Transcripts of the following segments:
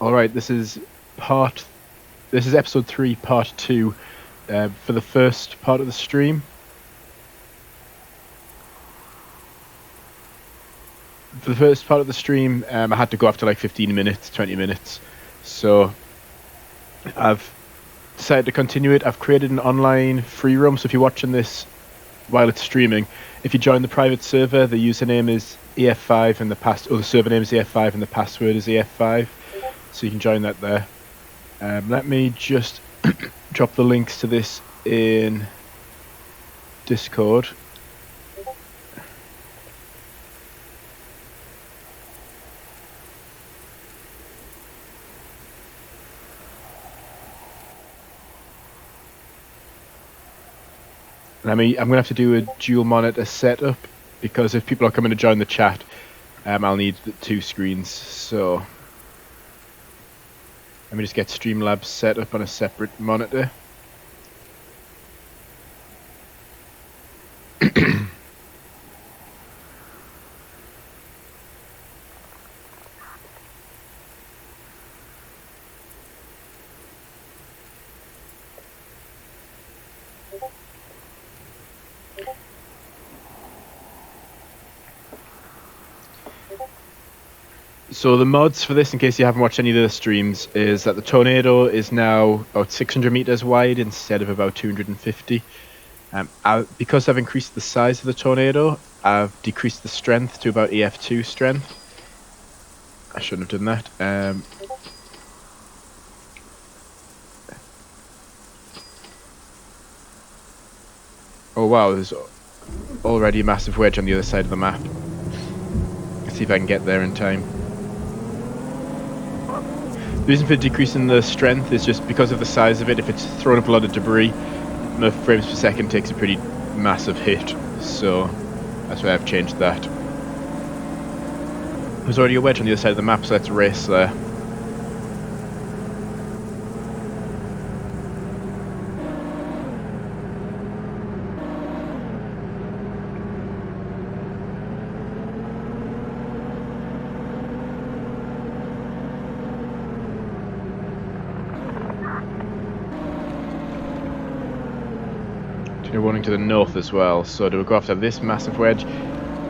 Alright, this is episode 3, part 2, for the first part of the stream. For the first part of the stream, I had to go after like 15 minutes, 20 minutes, so I've decided to continue it. I've created an online free roam, so if you're watching this while it's streaming, if you join the private server, the username is EF5 and the server name is EF5 and the password is EF5. So you can join that there. Let me just drop the links to this in Discord. I'm going to have to do a dual monitor setup because if people are coming to join the chat, I'll need the 2 screens. So let me just get Streamlabs set up on a separate monitor. So the mods for this, in case you haven't watched any of the streams, is that the tornado is now about 600 meters wide instead of about 250. Because I've increased the size of the tornado, I've decreased the strength to about EF2 strength. I shouldn't have done that. Oh wow, there's already a massive wedge on the other side of the map. Let's see if I can get there in time. The reason for decreasing the strength is just because of the size of it. If it's throwing up a lot of debris, the frames per second takes a pretty massive hit, so that's why I've changed that. There's already a wedge on the other side of the map, so let's race there. Running to the north as well, so do we go after this massive wedge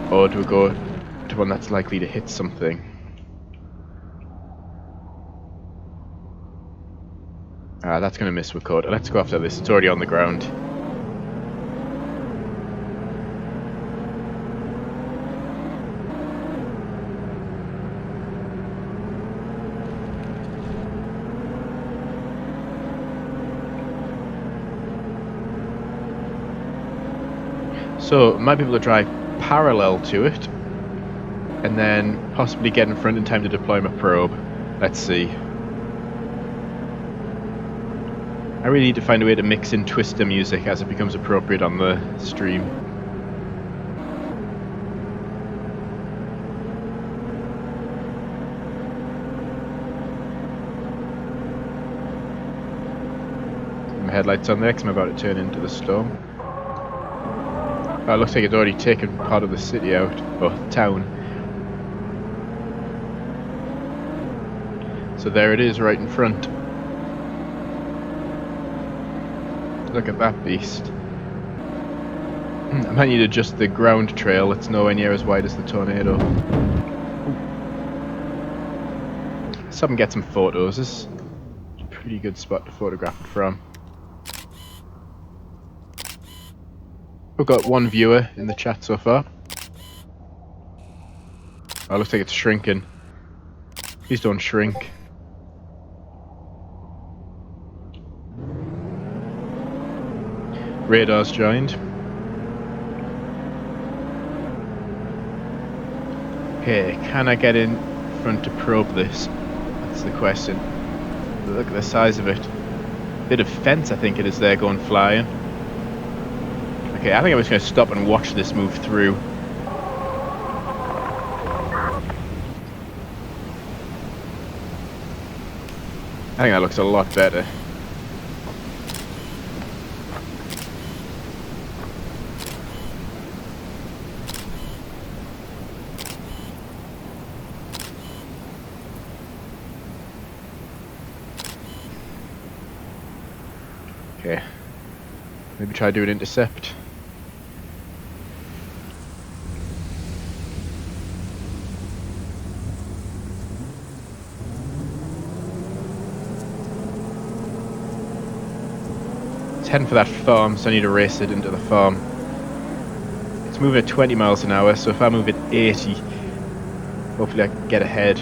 or do we go to one that's likely to hit something? That's going to miss with code. Let's go after this, it's already on the ground. So, might be able to drive parallel to it, and then possibly get in front in time to deploy my probe. Let's see. I really need to find a way to mix in Twister music as it becomes appropriate on the stream. My headlights on there because I'm about to turn into the storm. Oh, it looks like it's already taken part of the city out, or town. So there it is, right in front. Look at that beast. I might need to adjust the ground trail, it's nowhere near as wide as the tornado. Stop and get some photos, this is a pretty good spot to photograph it from. We've got 1 viewer in the chat so far. Oh, looks like it's shrinking. Please don't shrink. Radar's joined. Okay, can I get in front to probe this? That's the question. Look at the size of it. Bit of fence I think it is there going flying. Okay, I think I'm just going to stop and watch this move through. I think that looks a lot better. Okay. Maybe try to do an intercept. It's heading for that farm, so I need to race it into the farm. It's moving at 20 miles an hour, so if I move at 80, hopefully I can get ahead.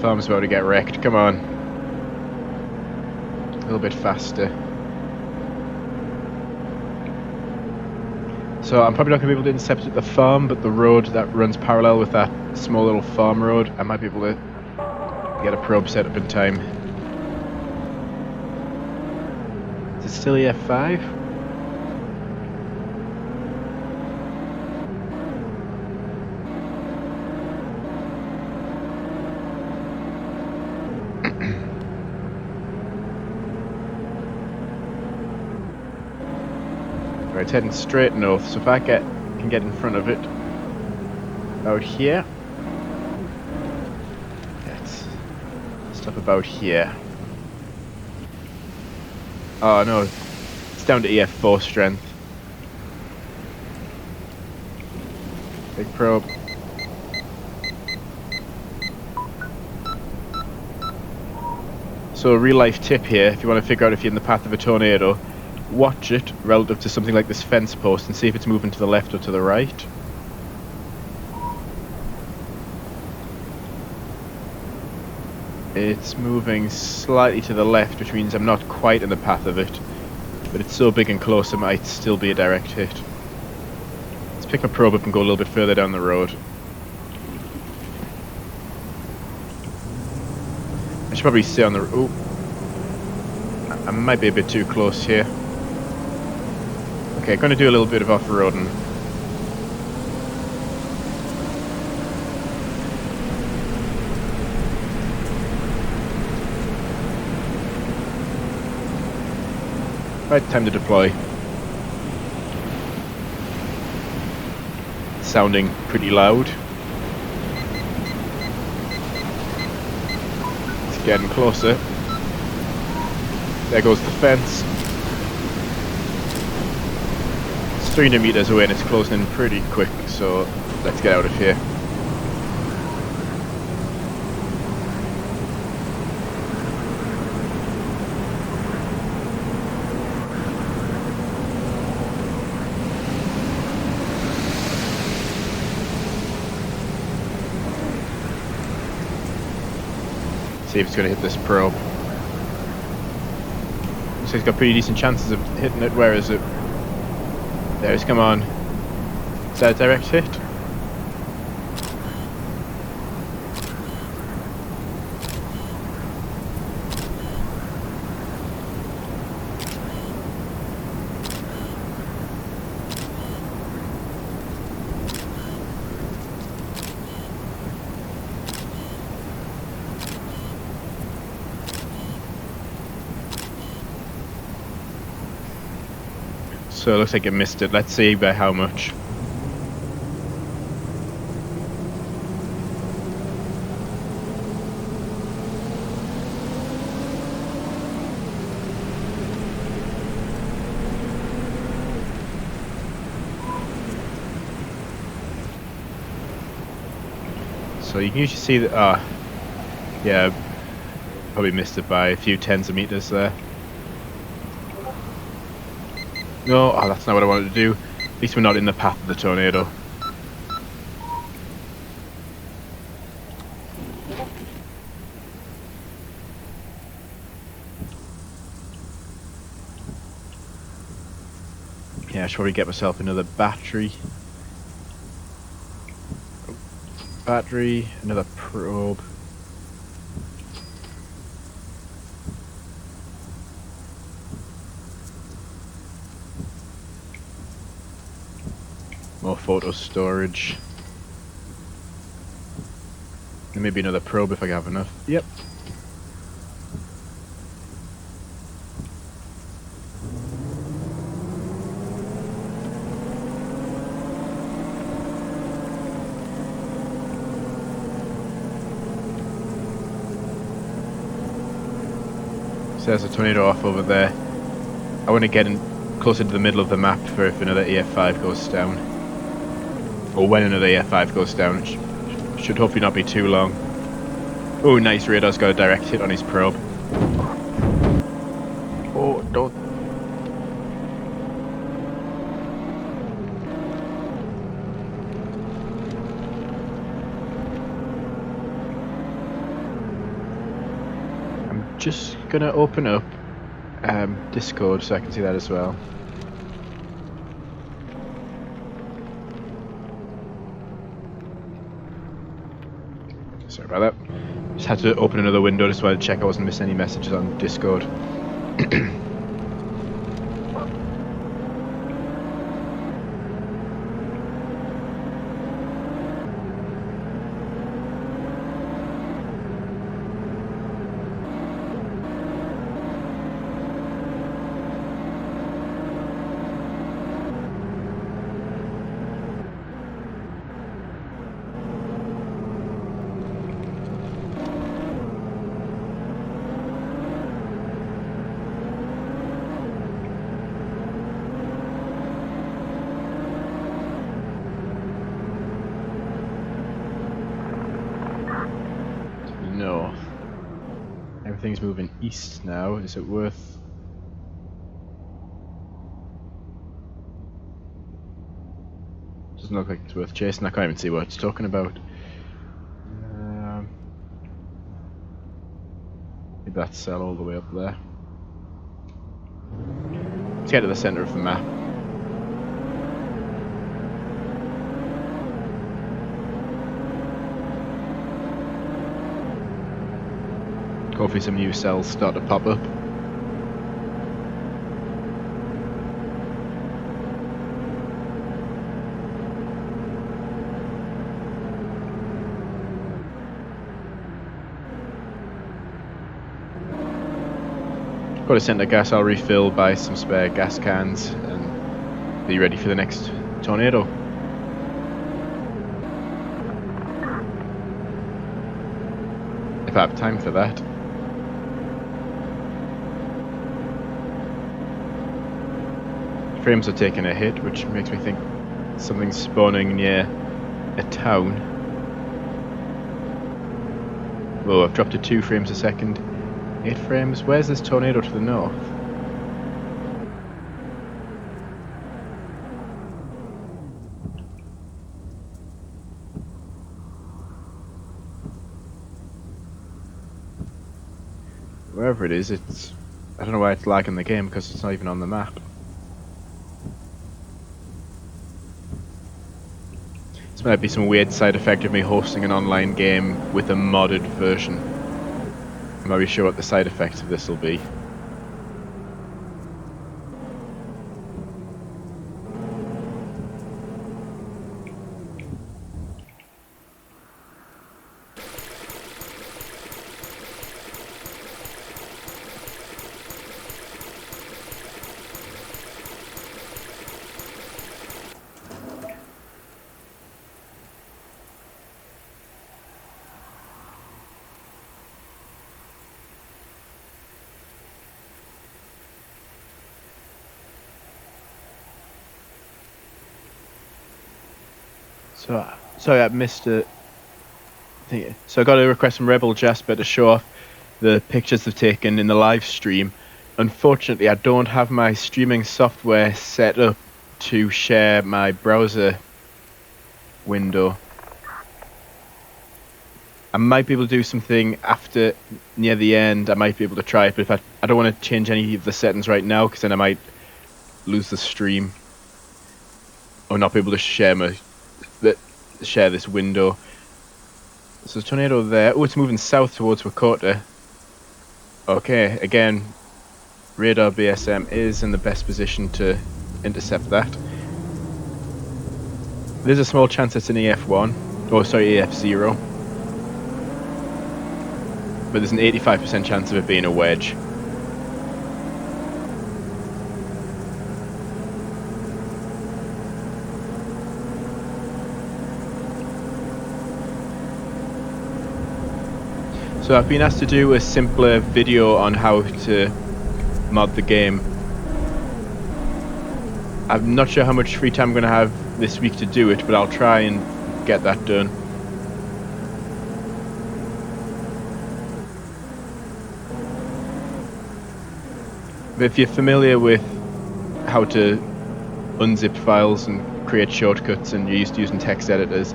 Farm's about to get wrecked, come on. A little bit faster. So I'm probably not going to be able to intercept at the farm, but the road that runs parallel with that small little farm road, I might be able to get a probe set up in time. Is it still EF5? Right, it's heading straight north, so if I can get in front of it out here. Let's stop about here. Oh no, it's down to EF4 strength. Big probe. So a real life tip here, if you want to figure out if you're in the path of a tornado, watch it relative to something like this fence post and see if it's moving to the left or to the right. It's moving slightly to the left, which means I'm not quite in the path of it, but it's so big and close it might still be a direct hit. Let's pick a probe up and go a little bit further down the road. I should probably stay on the... Ooh. I might be a bit too close here. Okay, going to do a little bit of off-roading. Right, time to deploy. Sounding pretty loud. It's getting closer. There goes the fence. It's 300 meters away and it's closing in pretty quick, so let's get out of here. See if it's going to hit this probe. Looks like it's got pretty decent chances of hitting it. Where is it? There it is, come on. Is that a direct hit? So it looks like it missed it. Let's see by how much. So you can usually see that, yeah, probably missed it by a few tens of meters there. No, oh, that's not what I wanted to do. At least we're not in the path of the tornado. Yeah, I should probably get myself another battery. Battery, another probe. More photo storage. And maybe another probe if I have enough. Yep. So there's a tornado off over there. I want to get in closer to the middle of the map for if another EF5 goes down. Or when another EF5 goes down. It should hopefully not be too long. Oh, nice, radar's got a direct hit on his probe. Oh, don't. I'm just gonna open up Discord so I can see that as well. Sorry about that. Just had to open another window just to check I wasn't missing any messages on Discord. No. Everything's moving east now. Is it worth... Doesn't look like it's worth chasing. I can't even see what it's talking about. Maybe that cell all the way up there. Let's get to the center of the map. Hopefully some new cells start to pop up. Got a center gas I'll refill, buy some spare gas cans and be ready for the next tornado. If I have time for that. Frames are taking a hit, which makes me think something's spawning near a town. Whoa, I've dropped to 2 frames a second. 8 frames. Where's this tornado to the north? Wherever it is, it's... I don't know why it's lagging the game, because it's not even on the map. This might be some weird side effect of me hosting an online game with a modded version. I'm not really sure what the side effects of this will be. Sorry, I missed it. So I got a request from Rebel Jasper to show off the pictures they've taken in the live stream. Unfortunately, I don't have my streaming software set up to share my browser window. I might be able to do something after, near the end. I might be able to try it, but if I don't want to change any of the settings right now, because then I might lose the stream or not be able to share this window. So there's a tornado there. Oh, it's moving south towards Wakota. Okay, again, radar BSM is in the best position to intercept that. There's a small chance it's an EF1. Oh, sorry, EF0. But there's an 85% chance of it being a wedge. So I've been asked to do a simpler video on how to mod the game. I'm not sure how much free time I'm going to have this week to do it, but I'll try and get that done. But if you're familiar with how to unzip files and create shortcuts and you're used to using text editors,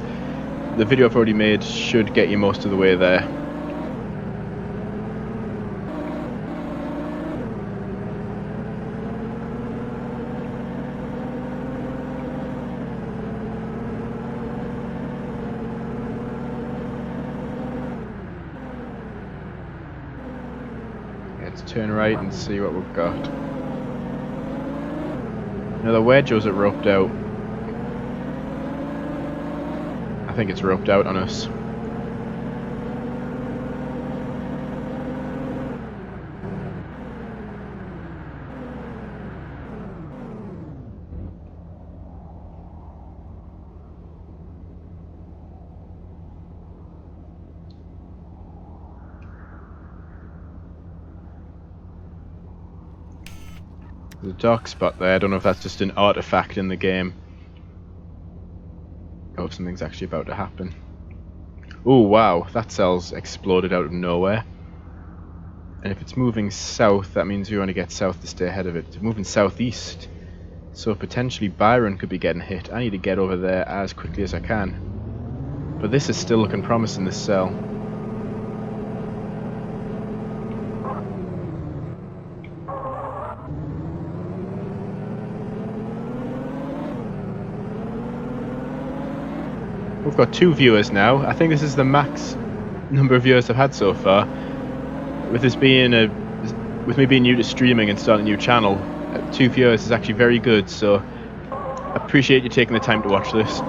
the video I've already made should get you most of the way there. Let's turn right and see what we've got. Now the wedge, or is it roped out? I think it's roped out on us. There's a dark spot there. I don't know if that's just an artifact in the game. Oh, something's actually about to happen. Oh wow, that cell's exploded out of nowhere. And if it's moving south, that means we want to get south to stay ahead of it. It's moving southeast. So potentially Byron could be getting hit. I need to get over there as quickly as I can. But this is still looking promising, this cell. We've got 2 viewers now. I think this is the max number of viewers I've had so far. With this being with me being new to streaming and starting a new channel, 2 viewers is actually very good. So I appreciate you taking the time to watch this.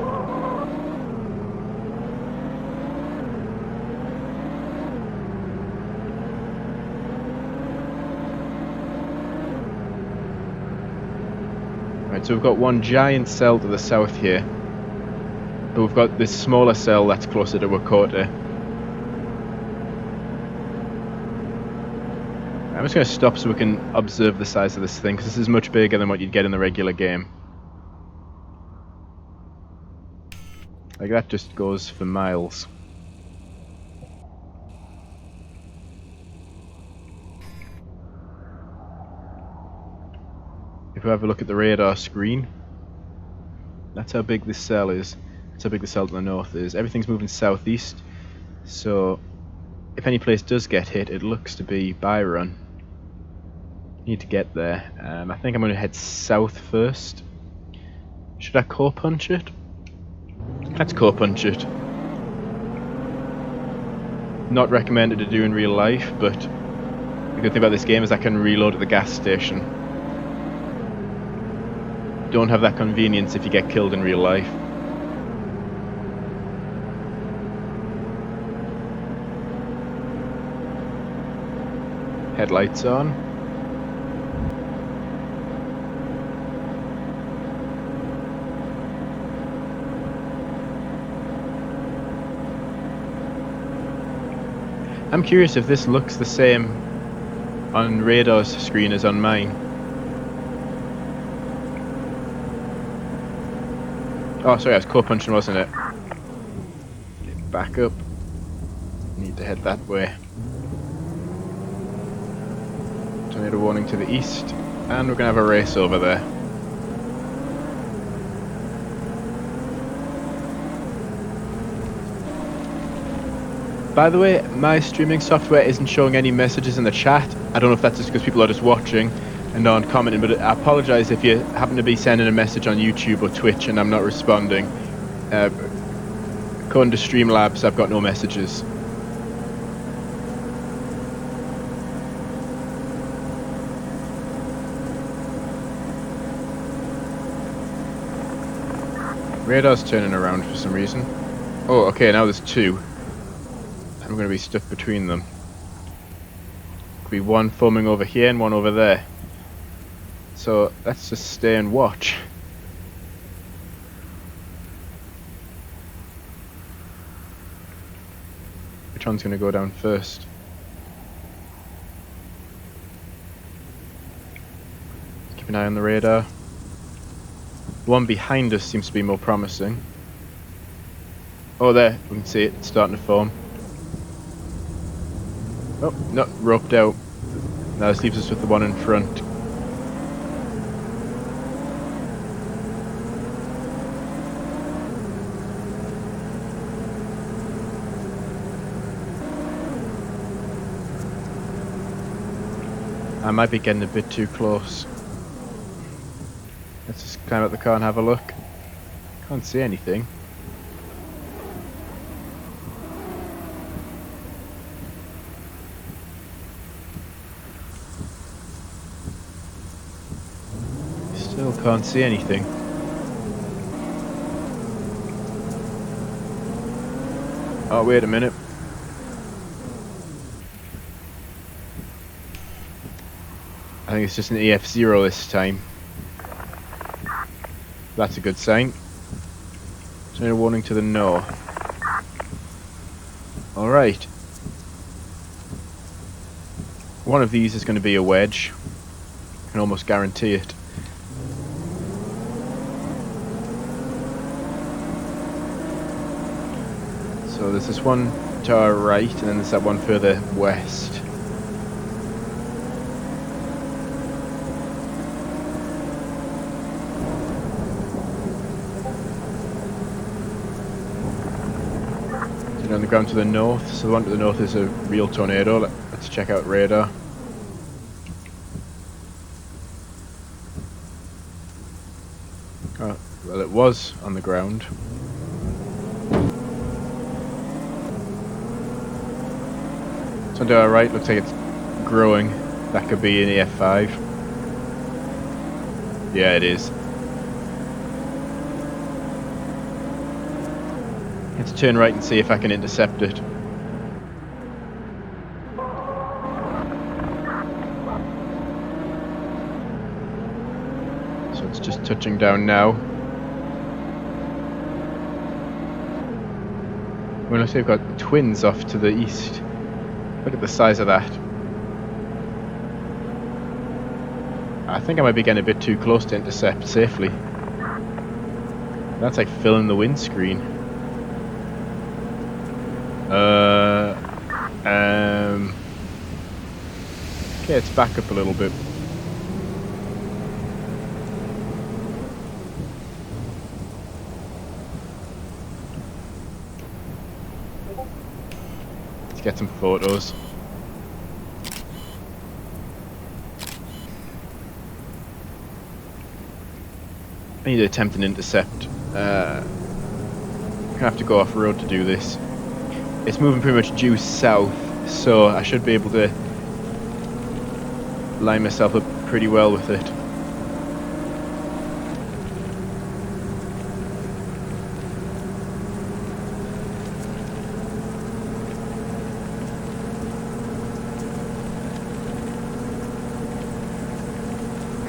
Right, so we've got one giant cell to the south here. But we've got this smaller cell that's closer to Wakota. I'm just going to stop so we can observe the size of this thing, because this is much bigger than what you'd get in the regular game. Like, that just goes for miles. If we have a look at the radar screen, that's how big this cell is. That's how big the cell to the north is. Everything's moving southeast, so if any place does get hit, it looks to be Byron. Need to get there. I think I'm going to head south first. Should I core punch it? Let's core punch it. Not recommended to do in real life, but the good thing about this game is I can reload at the gas station. Don't have that convenience if you get killed in real life. Headlights on. I'm curious if this looks the same on radar's screen as on mine. Oh, sorry, I was core punching, wasn't it? Back up. Need to head that way. Tornado warning to the east, and we're gonna have a race over there. By the way, my streaming software isn't showing any messages in the chat. I don't know if that's just because people are just watching and aren't commenting, but I apologise if you happen to be sending a message on YouTube or Twitch and I'm not responding. According to Streamlabs, I've got no messages. Radar's turning around for some reason. Oh, okay, now there's two. I'm going to be stuck between them. Could be one foaming over here and one over there. So let's just stay and watch. Which one's going to go down first? Keep an eye on the radar. The one behind us seems to be more promising. Oh, there, we can see it, it's starting to foam. Oh, no, roped out. Now this leaves us with the one in front. I might be getting a bit too close. Let's just climb up the car and have a look. Can't see anything. Still can't see anything. Oh, wait a minute. I think it's just an EF0 this time. That's a good sign. Send a warning to the north. Alright. One of these is going to be a wedge. I can almost guarantee it. So there's this one to our right, and then there's that one further west. On the ground to the north, so the one to the north is a real tornado. Let's check out radar. Oh, well, it was on the ground. So to our right, looks like it's growing. That could be an EF5. Yeah, it is. Let's turn right and see if I can intercept it. So it's just touching down now. When I say we've got twins off to the east, look at the size of that. I think I might be getting a bit too close to intercept safely. That's like filling the windscreen. Okay, let's back up a little bit. Let's get some photos. I need to attempt an intercept. I'm gonna have to go off-road to do this. It's moving pretty much due south, so I should be able to line myself up pretty well with it.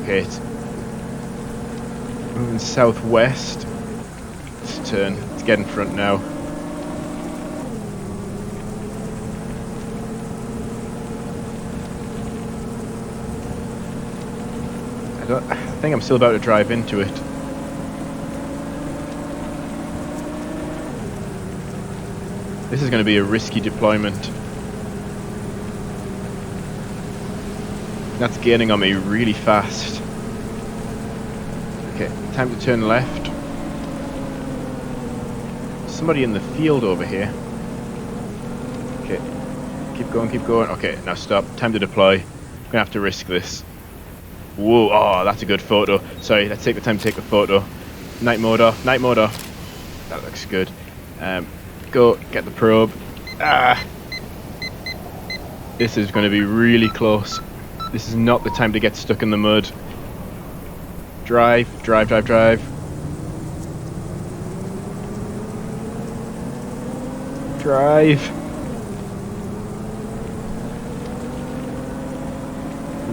Okay, it's moving southwest. Let's turn. Let's get in front now. I think I'm still about to drive into it. This is going to be a risky deployment. That's gaining on me really fast. Okay, time to turn left. Somebody in the field over here. Okay, keep going, keep going. Okay, now stop. Time to deploy. I'm going to have to risk this. Whoa, oh, that's a good photo. Sorry, let's take the time to take the photo. Night mode off, night mode off. That looks good. Go, get the probe. Ah! This is going to be really close. This is not the time to get stuck in the mud. Drive, drive, drive, drive. Drive.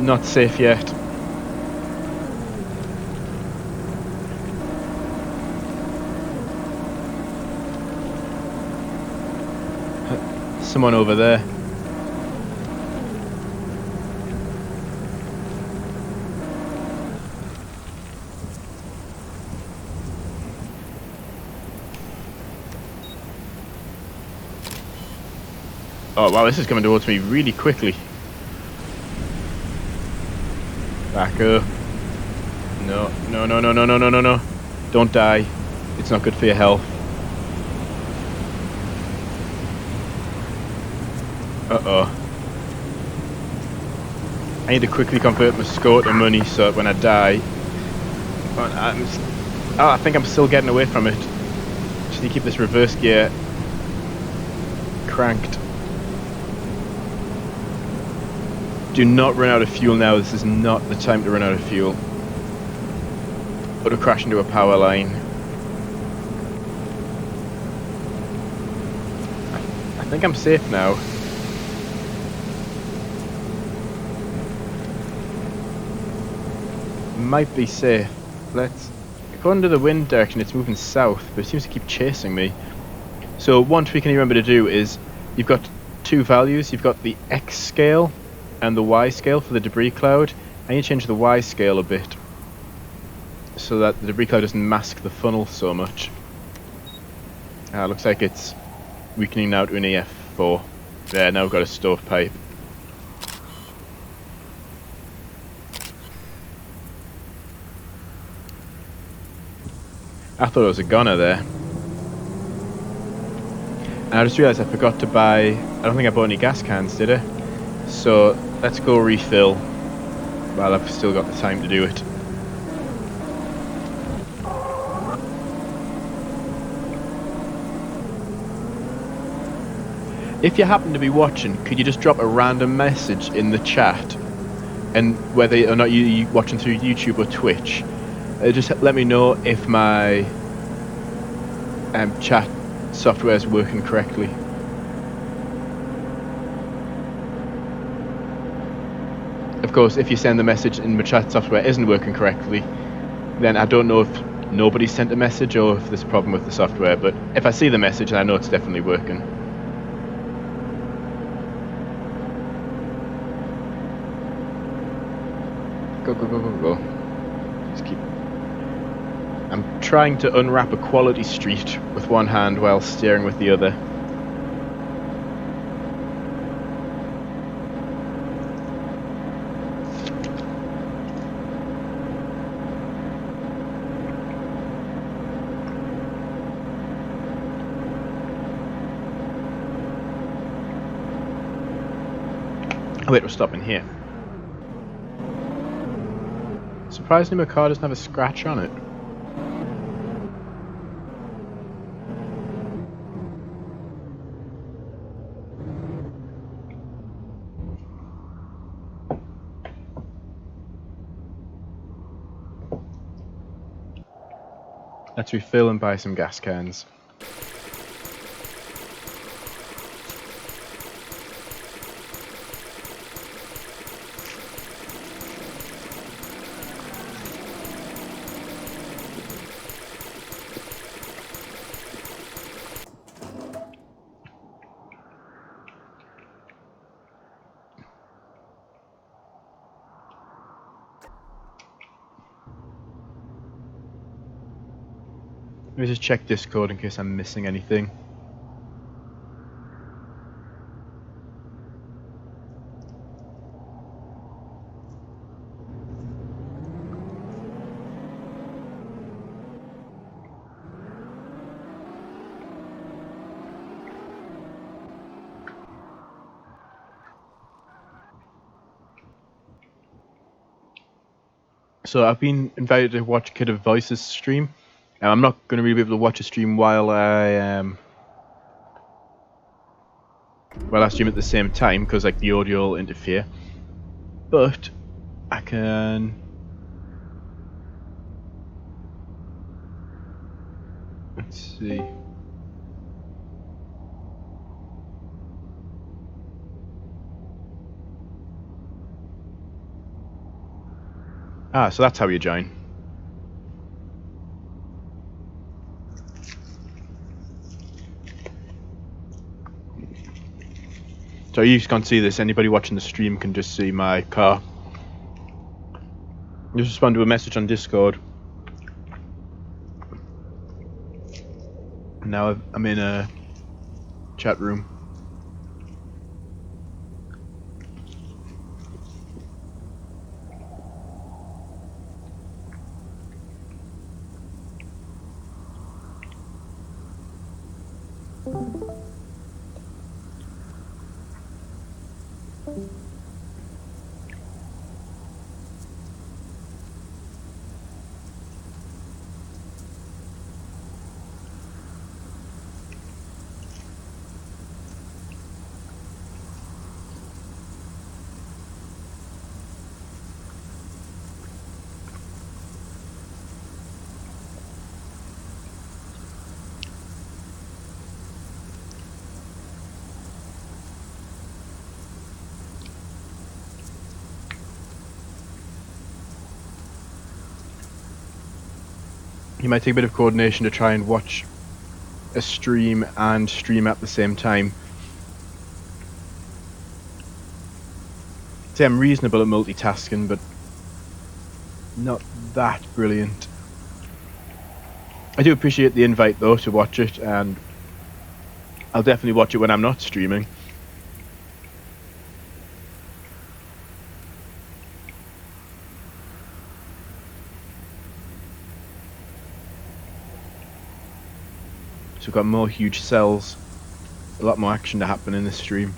Not safe yet. Someone over there. Oh wow, this is coming towards me really quickly. Back up. No, no, no, no, no, no, no, no, no. Don't die. It's not good for your health. Uh-oh. I need to quickly convert my score to money so that when I die... I think I'm still getting away from it. Just need to keep this reverse gear cranked. Do not run out of fuel now. This is not the time to run out of fuel. Or to crash into a power line. I think I'm safe now. Might be safe. Let's... According to the wind direction, it's moving south, but it seems to keep chasing me. So one trick I need to remember to do is, you've got two values. You've got the X scale and the Y scale for the debris cloud. I need to change the Y scale a bit so that the debris cloud doesn't mask the funnel so much. Looks like it's weakening now to an EF4. There, now we've got a stovepipe. I thought it was a gunner there. And I just realised I forgot to buy... I don't think I bought any gas cans, did I? So, let's go refill while I've still got the time to do it. If you happen to be watching, could you just drop a random message in the chat? And whether or not you're watching through YouTube or Twitch, just let me know if my chat software is working correctly. Of course, if you send the message and my chat software isn't working correctly, then I don't know if nobody sent a message or if there's a problem with the software, but if I see the message, I know it's definitely working. Go, go, go, go, go. Just keep... I'm trying to unwrap a quality street with one hand while steering with the other. Oh wait, we're stopping here. Surprisingly, my car doesn't have a scratch on it. Let's refill and buy some gas cans. Let me just check Discord in case I'm missing anything. So I've been invited to watch Kid of Voices stream. I'm not going to really be able to watch a stream while I stream at the same time because like the audio will interfere. But I can. Let's see. Ah, so that's how you join. So you can't see this. Anybody watching the stream can just see my car. Just respond to a message on Discord. Now I'm in a chat room. You might take a bit of coordination to try and watch a stream and stream at the same time. See, I'm reasonable at multitasking, but not that brilliant. I do appreciate the invite though to watch it, and I'll definitely watch it when I'm not streaming. So we've got more huge cells, a lot more action to happen in this stream.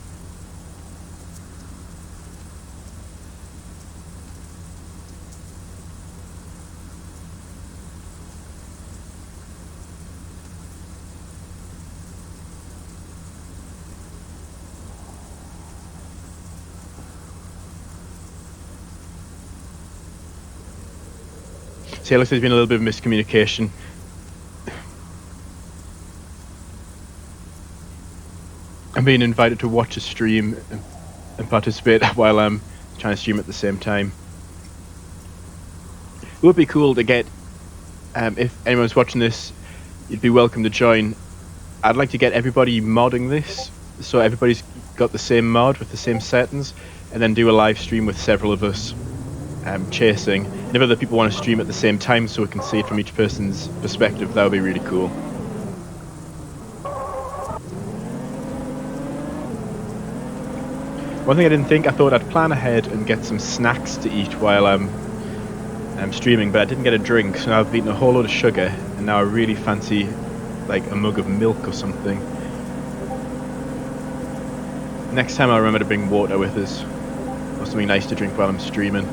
So it looks like there's been a little bit of miscommunication. I'm being invited to watch a stream and participate while I'm trying to stream at the same time. It would be cool to get, if anyone's watching this, you'd be welcome to join. I'd like to get everybody modding this, so everybody's got the same mod with the same settings, and then do a live stream with several of us chasing. And if other people want to stream at the same time so we can see it from each person's perspective, that would be really cool. One thing I didn't think, I thought I'd plan ahead and get some snacks to eat while I'm streaming, but I didn't get a drink, so now I've eaten a whole load of sugar, and now I really fancy like a mug of milk or something. Next time I'll remember to bring water with us, or something nice to drink while I'm streaming.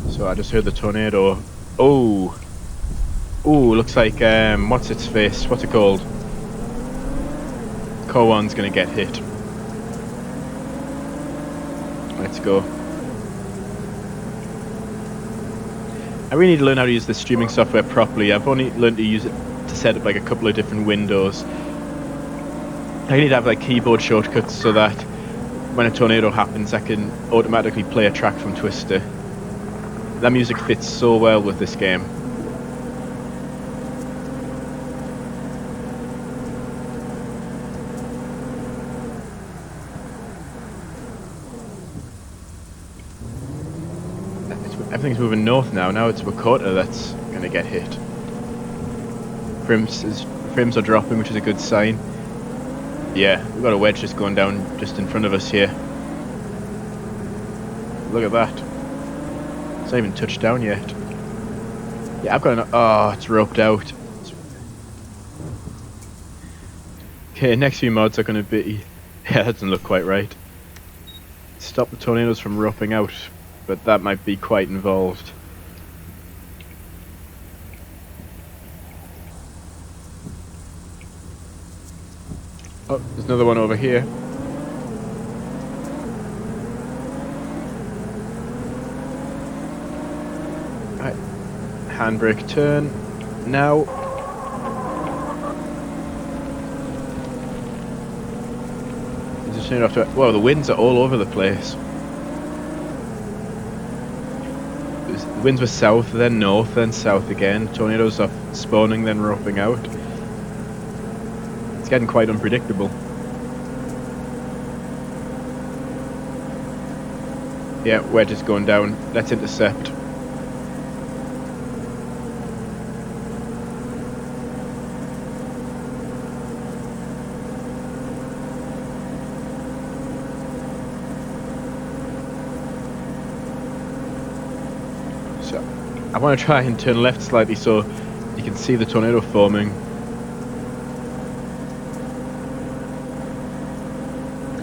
So I just heard the tornado. Oh, looks like what's its face? What's it called? Kowan's gonna get hit. Let's go. I really need to learn how to use the streaming software properly. I've only learned to use it to set up like a couple of different windows. I need to have like keyboard shortcuts so that when a tornado happens I can automatically play a track from Twister. That music fits so well with this game. Everything's moving north now. Now it's Wakota that's going to get hit. Frames are dropping, which is a good sign. Yeah, we've got a wedge just going down just in front of us here. Look at that. It's not even touched down yet. Yeah, I've got an... Oh, it's roped out. Okay, next few mods are going to be... Yeah, that doesn't look quite right. Stop the tornadoes from roping out, but that might be quite involved. Oh, there's another one over here. Right. Handbrake turn. Now. Just turn it off to. Whoa, the winds are all over the place. The winds were south, then north, then south again. Tornadoes are spawning, then roping out. It's getting quite unpredictable. Yeah, wedge is going down. Let's intercept. So, I want to try and turn left slightly so you can see the tornado forming.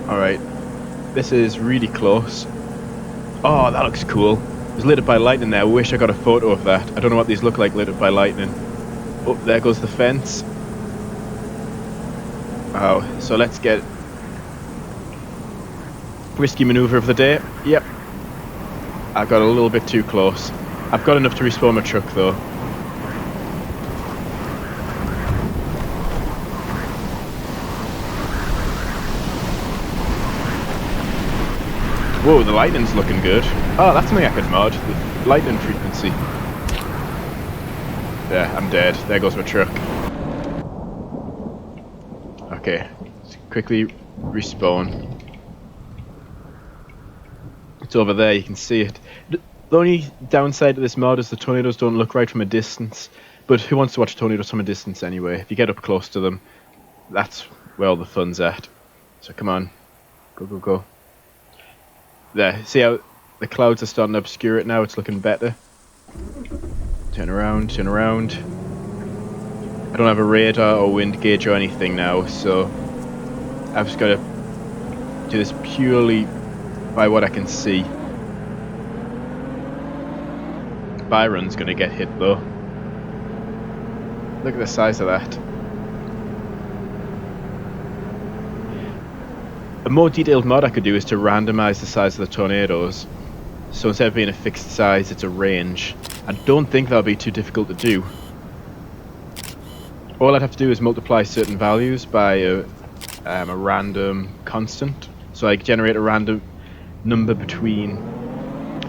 Alright, this is really close. Oh, that looks cool. It was lit up by lightning there. I wish I got a photo of that. I don't know what these look like lit up by lightning. Oh, there goes the fence. Wow, so let's get... risky maneuver of the day. Yep. I got a little bit too close. I've got enough to respawn my truck though. Whoa, the lightning's looking good. Oh, that's something I could mod. The lightning frequency. There, I'm dead. There goes my truck. Okay, let's quickly respawn. It's over there, you can see it. The only downside to this mod is the tornadoes don't look right from a distance. But who wants to watch tornadoes from a distance anyway? If you get up close to them, that's where all the fun's at. So come on. Go, go, go. There, see how the clouds are starting to obscure it now? It's looking better. Turn around, turn around. I don't have a radar or wind gauge or anything now, so I've just got to do this purely by what I can see. Byron's going to get hit though. Look at the size of that. A more detailed mod I could do is to randomize the size of the tornadoes. So instead of being a fixed size, it's a range. I don't think that'll be too difficult to do. All I'd have to do is multiply certain values by a random constant. So I generate a random number between,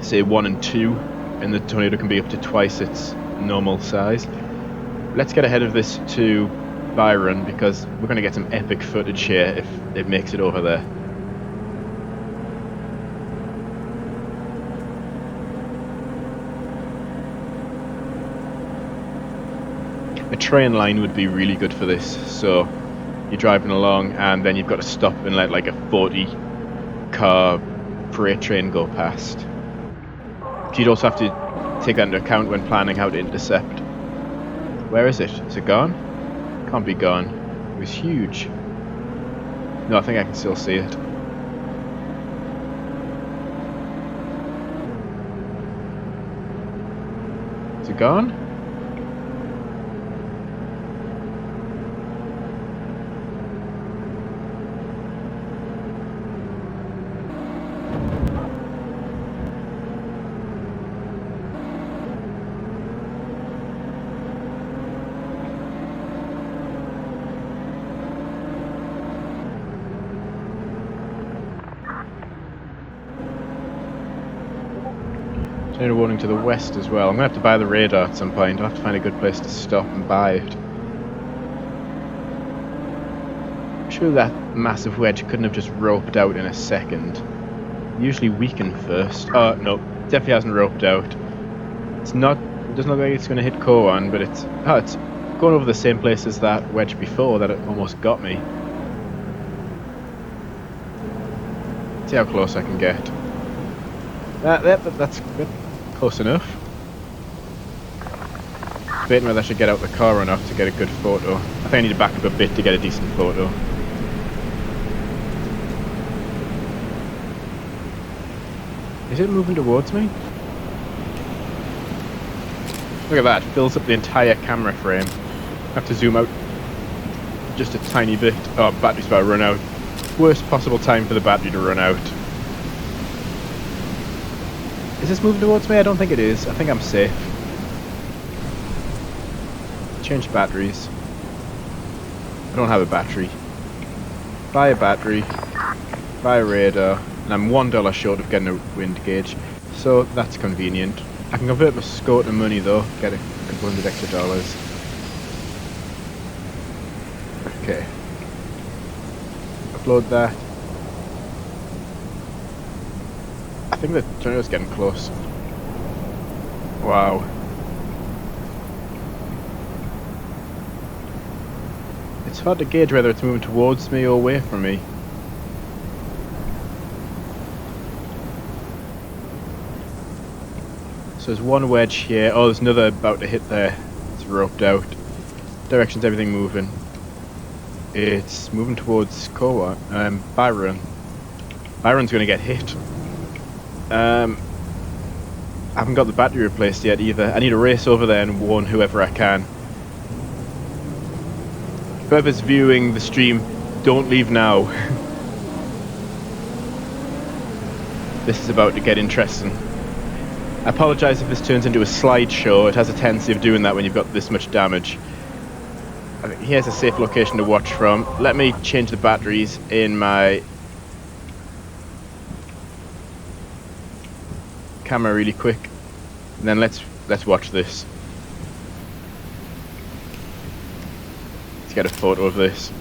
say, 1 and 2, and the tornado can be up to twice its normal size. Let's get ahead of this to Byron, because we're going to get some epic footage here if it makes it over there. A train line would be really good for this. So you're driving along and then you've got to stop and let like a 40 car freight train go past. You'd also have to take that into account when planning how to intercept. Where is it? Is it gone? Can't be gone. It was huge. No, I think I can still see it. Is it gone? Tornado warning to the west as well. I'm going to have to buy the radar at some point. I'll have to find a good place to stop and buy it. I'm sure that massive wedge couldn't have just roped out in a second. Usually weaken first. Oh, no. Definitely hasn't roped out. It doesn't look like it's going to hit core 1, but it's going over the same place as that wedge before that it almost got me. See how close I can get. That's good. Close enough. Debating whether I should get out the car or not to get a good photo. I think I need to back up a bit to get a decent photo. Is it moving towards me? Look at that, it fills up the entire camera frame. I have to zoom out. just a tiny bit. Oh, battery's about to run out. Worst possible time for the battery to run out. Is this moving towards me? I don't think it is. I think I'm safe. Change batteries. I don't have a battery. Buy a battery. Buy a radar. And I'm $1 short of getting a wind gauge. So that's convenient. I can convert my score to money though. Get a couple hundred extra dollars. Okay. Upload that. I think the tornado's getting close. Wow. It's hard to gauge whether it's moving towards me or away from me. So there's one wedge here. Oh, there's another about to hit there. It's roped out. Direction's everything moving. It's moving towards Byron. Byron's going to get hit. I haven't got the battery replaced yet either. I need to race over there and warn whoever I can. Whoever's viewing the stream, don't leave now. This is about to get interesting. I apologise if this turns into a slideshow. It has a tendency of doing that when you've got this much damage. I think here's a safe location to watch from. Let me change the batteries in my camera really quick, and then let's watch this. Let's get a photo of this.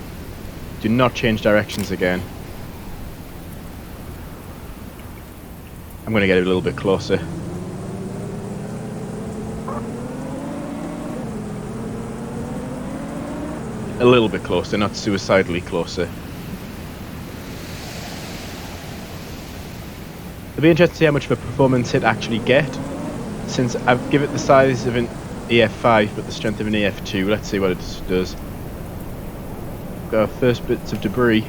Do not change directions again. I'm going to get a little bit closer. A little bit closer, not suicidally closer. It'll be interesting to see how much of a performance it actually get, since I've given it the size of an EF5 but the strength of an EF2. Let's see what it does. Got our first bits of debris.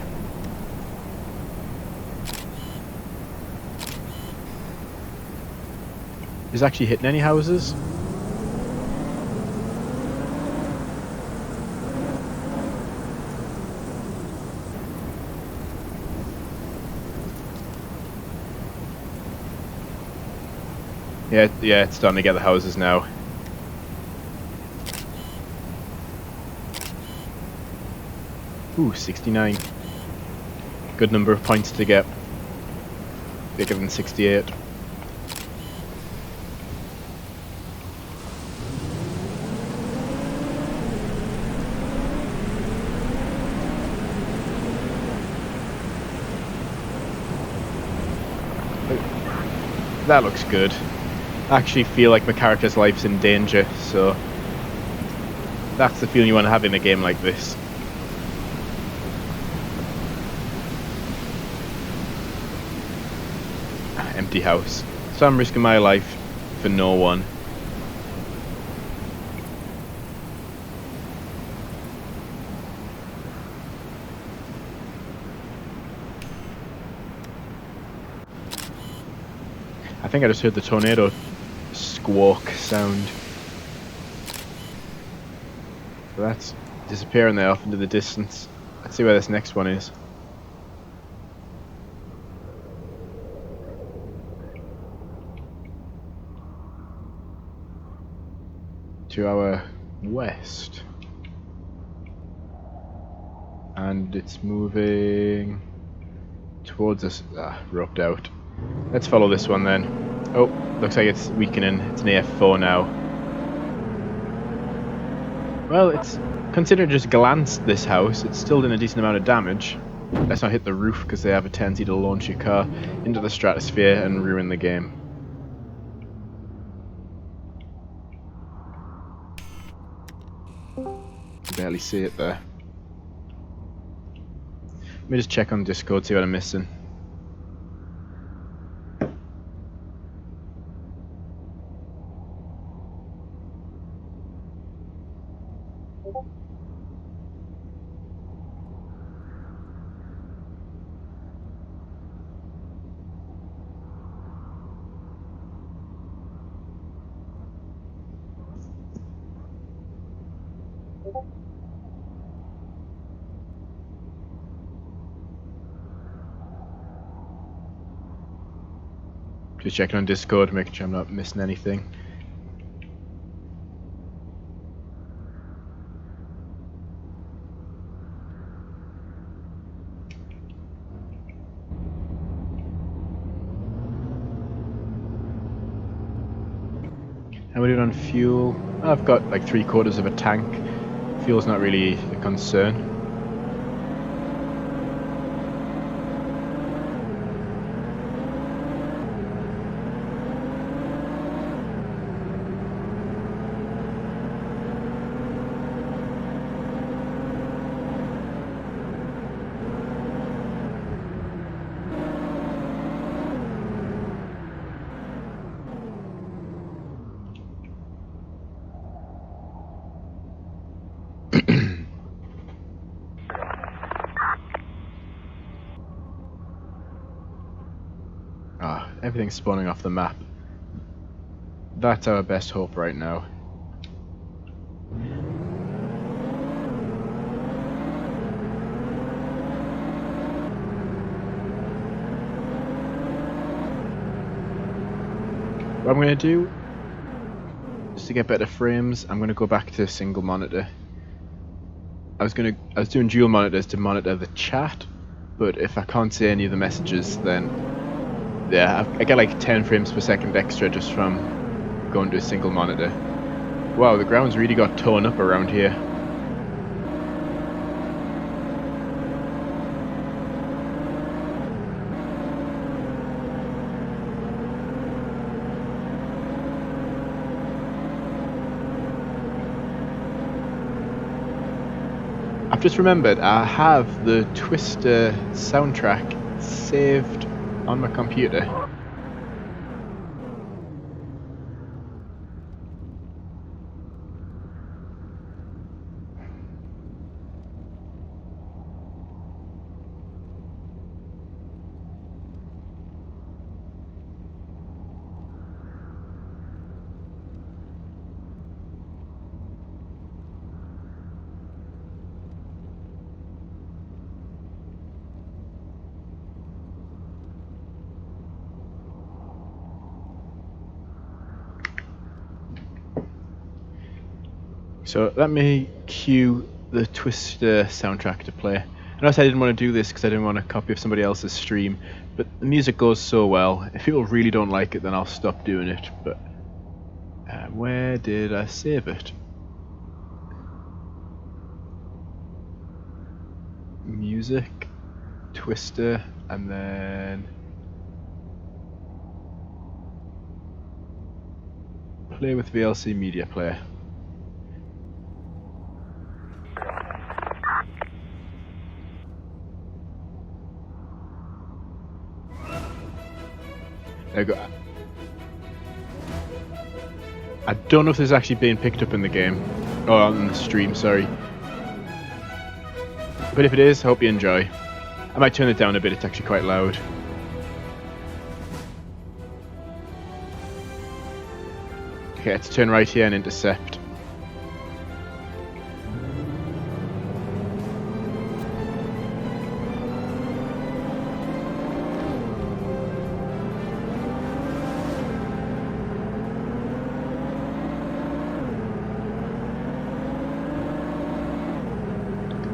Is it actually hitting any houses? Yeah, it's starting to get the houses now. Ooh, 69. Good number of points to get. Bigger than 68. That looks good. I actually feel like my character's life's in danger, so that's the feeling you want to have in a game like this. Empty house. So I'm risking my life for no one. I think I just heard the tornado squawk sound. So that's disappearing there off into the distance. Let's see where this next one is. To our west. And it's moving towards us. Roped out. Let's follow this one then. Oh, looks like it's weakening. It's an EF4 now. Well, it's considered just glanced this house. It's still done a decent amount of damage. Let's not hit the roof because they have a tendency to launch your car into the stratosphere and ruin the game. Barely see it there. Let me just check on Discord, see what I'm missing. Just checking on Discord, making sure I'm not missing anything. How are we doing on fuel? I've got like 3/4 of a tank. Fuel's not really a concern. Everything's spawning off the map. That's our best hope right now. What I'm going to do, just to get better frames, I'm going to go back to single monitor. I was doing dual monitors to monitor the chat, but if I can't see any of the messages, then yeah, I get like 10 frames per second extra just from going to a single monitor. Wow, the ground's really got torn up around here. I've just remembered I have the Twister soundtrack saved on my computer. So let me cue the Twister soundtrack to play. I know I said I didn't want to do this because I didn't want a copy of somebody else's stream, but the music goes so well. If people really don't like it, then I'll stop doing it. But where did I save it? Music, Twister, and then play with VLC Media Player. There we go. I don't know if this is actually being picked up in the game, or on the stream, sorry. But if it is, I hope you enjoy. I might turn it down a bit, it's actually quite loud. Okay, let's turn right here and intercept.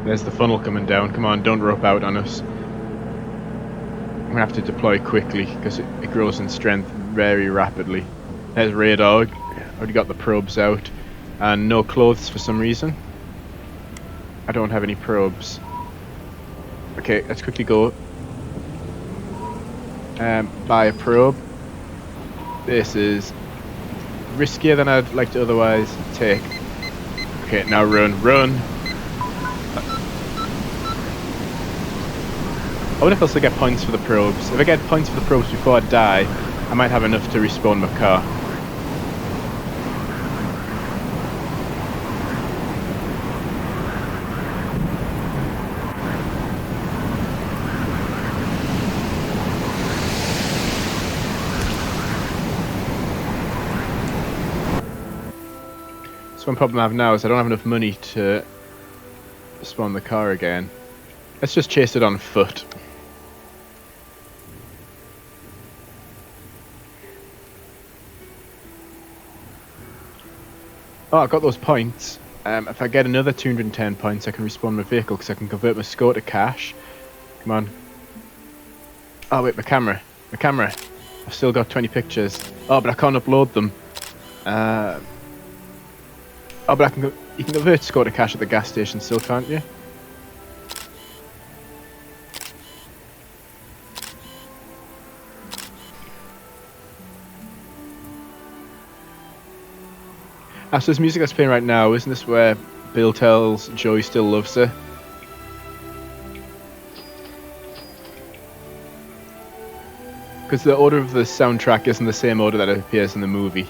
There's the funnel coming down. Come on, don't rope out on us. I'm gonna have to deploy quickly because it grows in strength very rapidly. There's radar. Already got the probes out, and no clothes for some reason. I don't have any probes. Okay, let's quickly go. Buy a probe. This is riskier than I'd like to otherwise take. Okay, now run. I wonder if I'll still get points for the probes. If I get points for the probes before I die, I might have enough to respawn my car. So one problem I have now is I don't have enough money to spawn the car again. Let's just chase it on foot. Oh, I got those points. If I get another 210 points, I can respawn my vehicle because I can convert my score to cash. Come on. Oh wait, my camera. My camera. I've still got 20 pictures. Oh, but I can't upload them. Oh, but I can. You can convert score to cash at the gas station still, can't you? So this music that's playing right now, isn't this where Bill tells Joe he still loves her? Because the order of the soundtrack isn't the same order that it appears in the movie.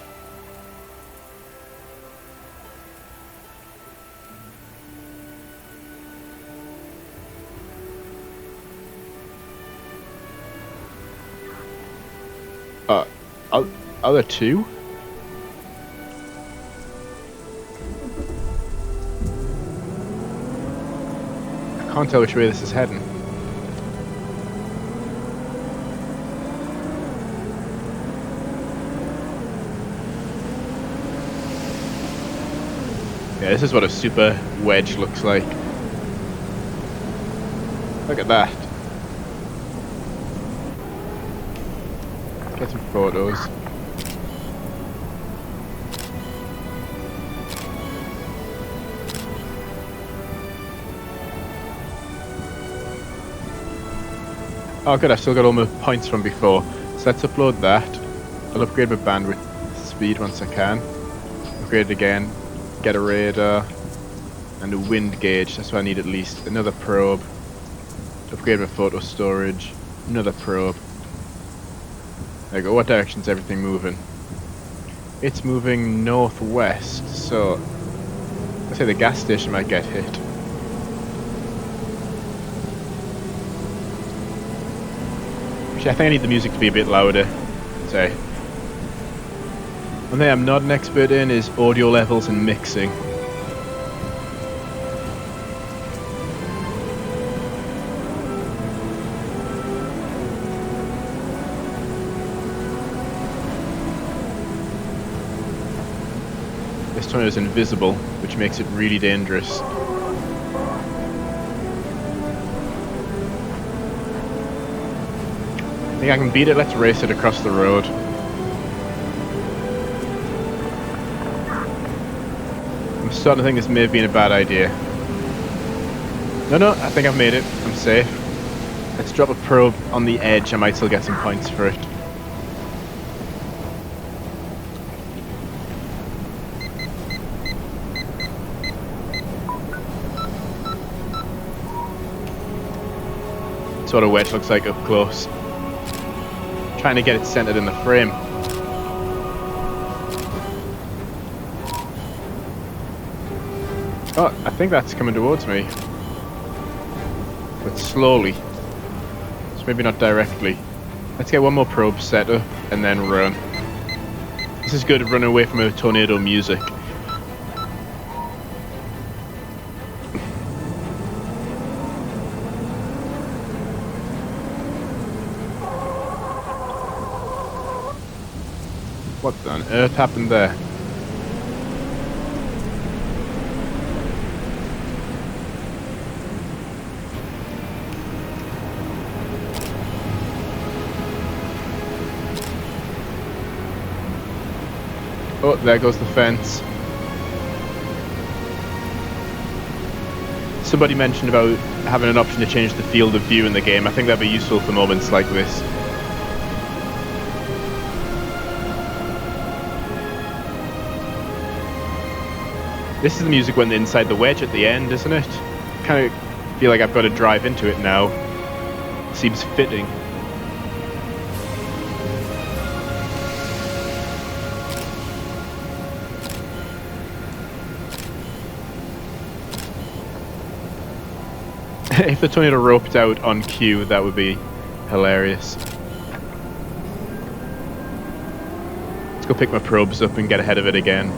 Are there two? I can't tell which way this is heading. Yeah, this is what a super wedge looks like. Look at that. Get some photos. Oh good, I've still got all my points from before. So let's upload that. I'll upgrade my bandwidth speed once I can. Upgrade it again. Get a radar. And a wind gauge. That's what I need at least. Another probe. Upgrade my photo storage. Another probe. There you go. What direction's everything moving? It's moving northwest, so I'd say the gas station might get hit. Actually, I think I need the music to be a bit louder. Say. One thing I'm not an expert in is audio levels and mixing. This tornado is invisible, which makes it really dangerous. I think I can beat it. Let's race it across the road. I'm starting to think this may have been a bad idea. No, I think I've made it. I'm safe. Let's drop a probe on the edge. I might still get some points for it. That's what a wedge looks like up close. Trying to get it centered in the frame. Oh, I think that's coming towards me. But slowly. So maybe not directly. Let's get one more probe set up and then run. This is good at running away from a tornado music. What on earth happened there? Oh, there goes the fence. Somebody mentioned about having an option to change the field of view in the game. I think that'd be useful for moments like this. This is the music when they're inside the wedge at the end, isn't it? Kind of feel like I've got to drive into it now. Seems fitting. If the tornado roped out on cue, that would be hilarious. Let's go pick my probes up and get ahead of it again.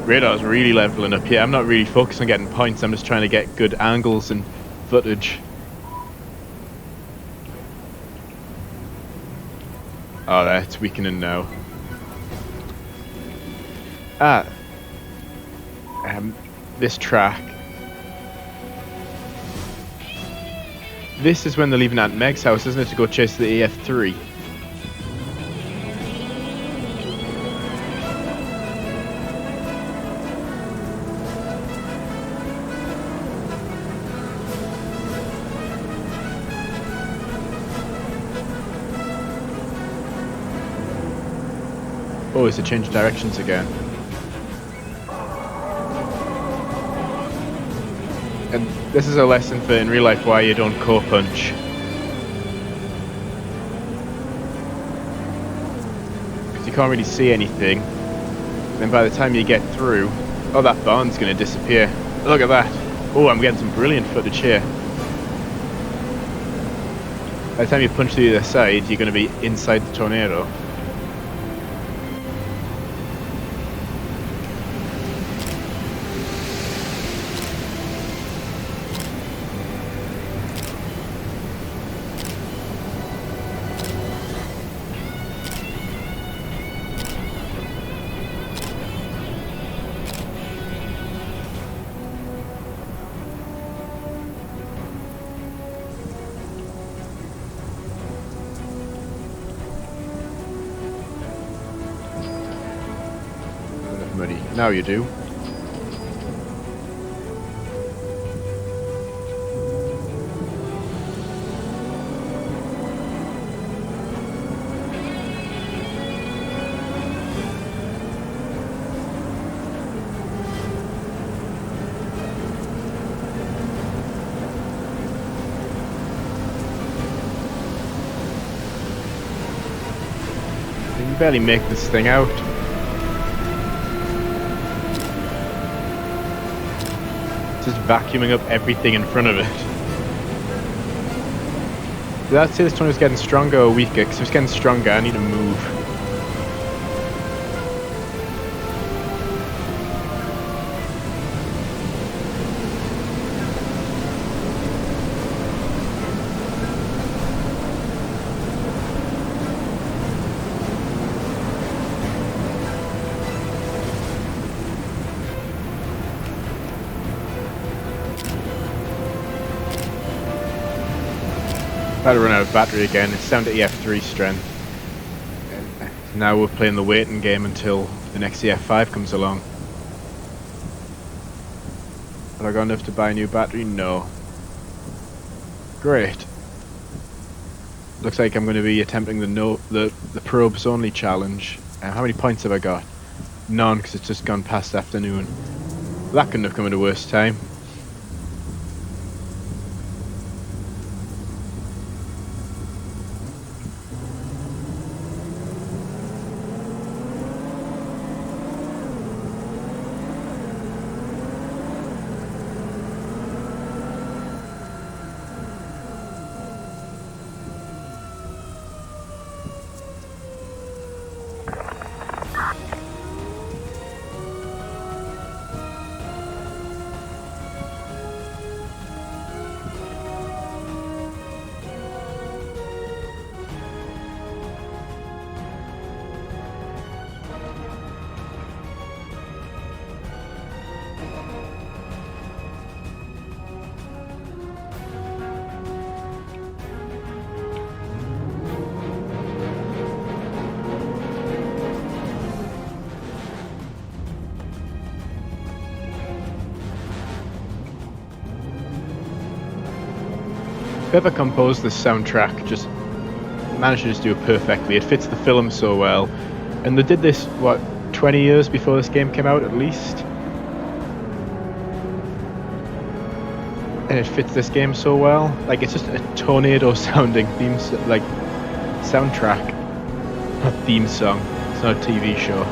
Radar's really leveling up here. I'm not really focused on getting points. I'm just trying to get good angles and footage. Oh, that's weakening now. Ah, this track. This is when they're leaving Aunt Meg's house, isn't it, to go chase the EF3? Oh, it's a change of directions again. And this is a lesson for in real life why you don't co-punch. Because you can't really see anything. Then by the time you get through, oh, that barn's going to disappear. Look at that. Oh, I'm getting some brilliant footage here. By the time you punch through the other side, you're going to be inside the tornado. Muddy. Now you do. You can barely make this thing out. Just vacuuming up everything in front of it. Did I say this one was getting stronger or weaker? Because it's getting stronger, I need to move. About to run out of battery again. It's down to EF3 strength. Now we're playing the waiting game until the next EF5 comes along. Have I got enough to buy a new battery? No. Great. Looks like I'm going to be attempting the probes only challenge. How many points have I got? None, because it's just gone past afternoon. That couldn't have come at a worse time. Whoever composed this soundtrack just managed to just do it perfectly. It fits the film so well. And they did this, what, 20 years before this game came out at least? And it fits this game so well. Like, it's just a tornado sounding soundtrack. Not theme song. It's not a TV show.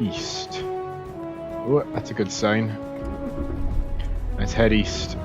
east. Oh, that's a good sign. Let's head east.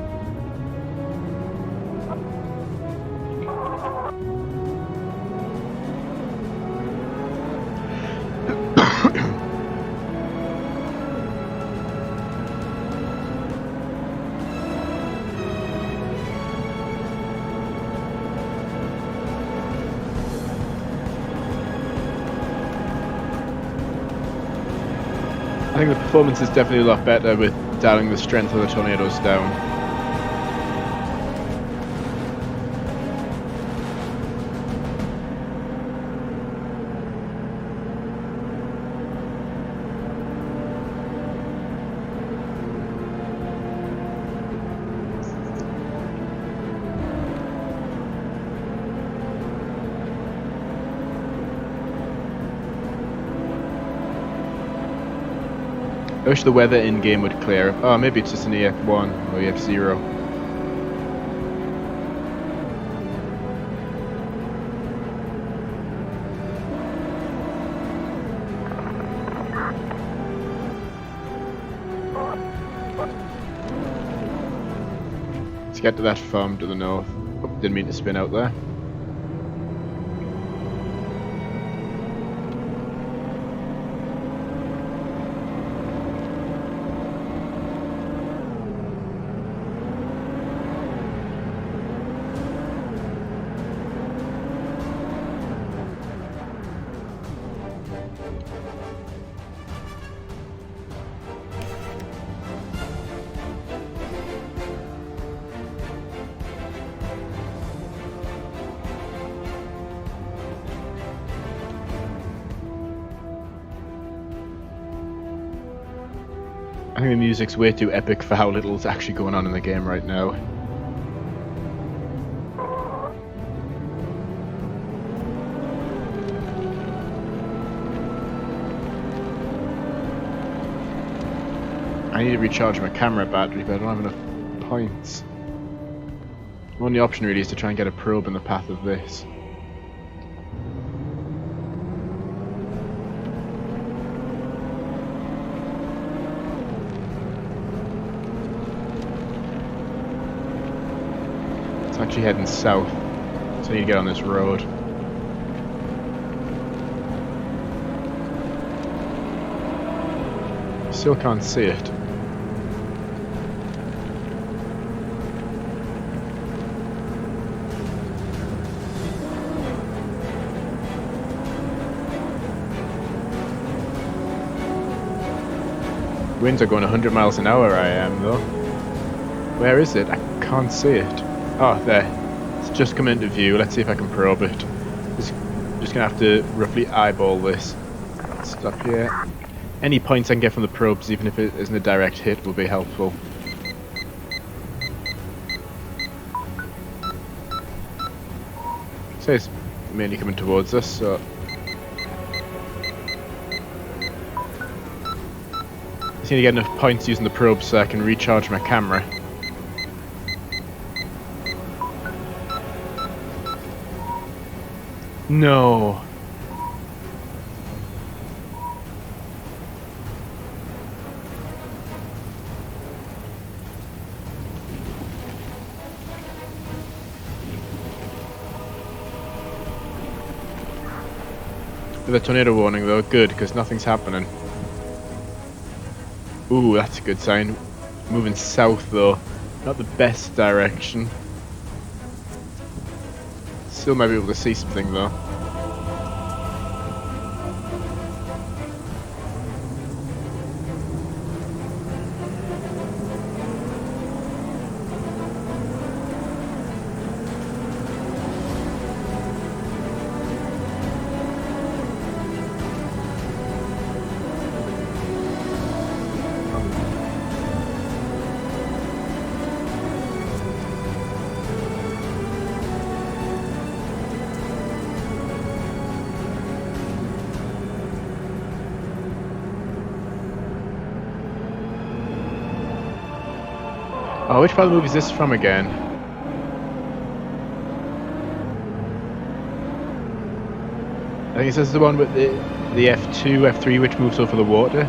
I think the performance is definitely a lot better with dialing the strength of the tornadoes down. I wish the weather in-game would clear up. Oh, maybe it's just an EF1 or EF0. Let's get to that farm to the north. Oh, didn't mean to spin out there. I think the music's way too epic for how little's actually going on in the game right now. I need to recharge my camera battery, but I don't have enough points. The only option really is to try and get a probe in the path of this. It's actually heading south, so I need to get on this road. Still can't see it. Winds are going 100 miles an hour I am though. Where is it? I can't see it. Oh, there. It's just come into view. Let's see if I can probe it. Just gonna have to roughly eyeball this. Stop here. Any points I can get from the probes, even if it isn't a direct hit, will be helpful. So it's mainly coming towards us, so... I just need to get enough points using the probe so I can recharge my camera. No. With a tornado warning though, good, because nothing's happening. Ooh, that's a good sign. Moving south though, not the best direction. Still might be able to see something though. Oh, which part of the movie is this from again? I think it says the one with the the F2, F3, which moves over the water.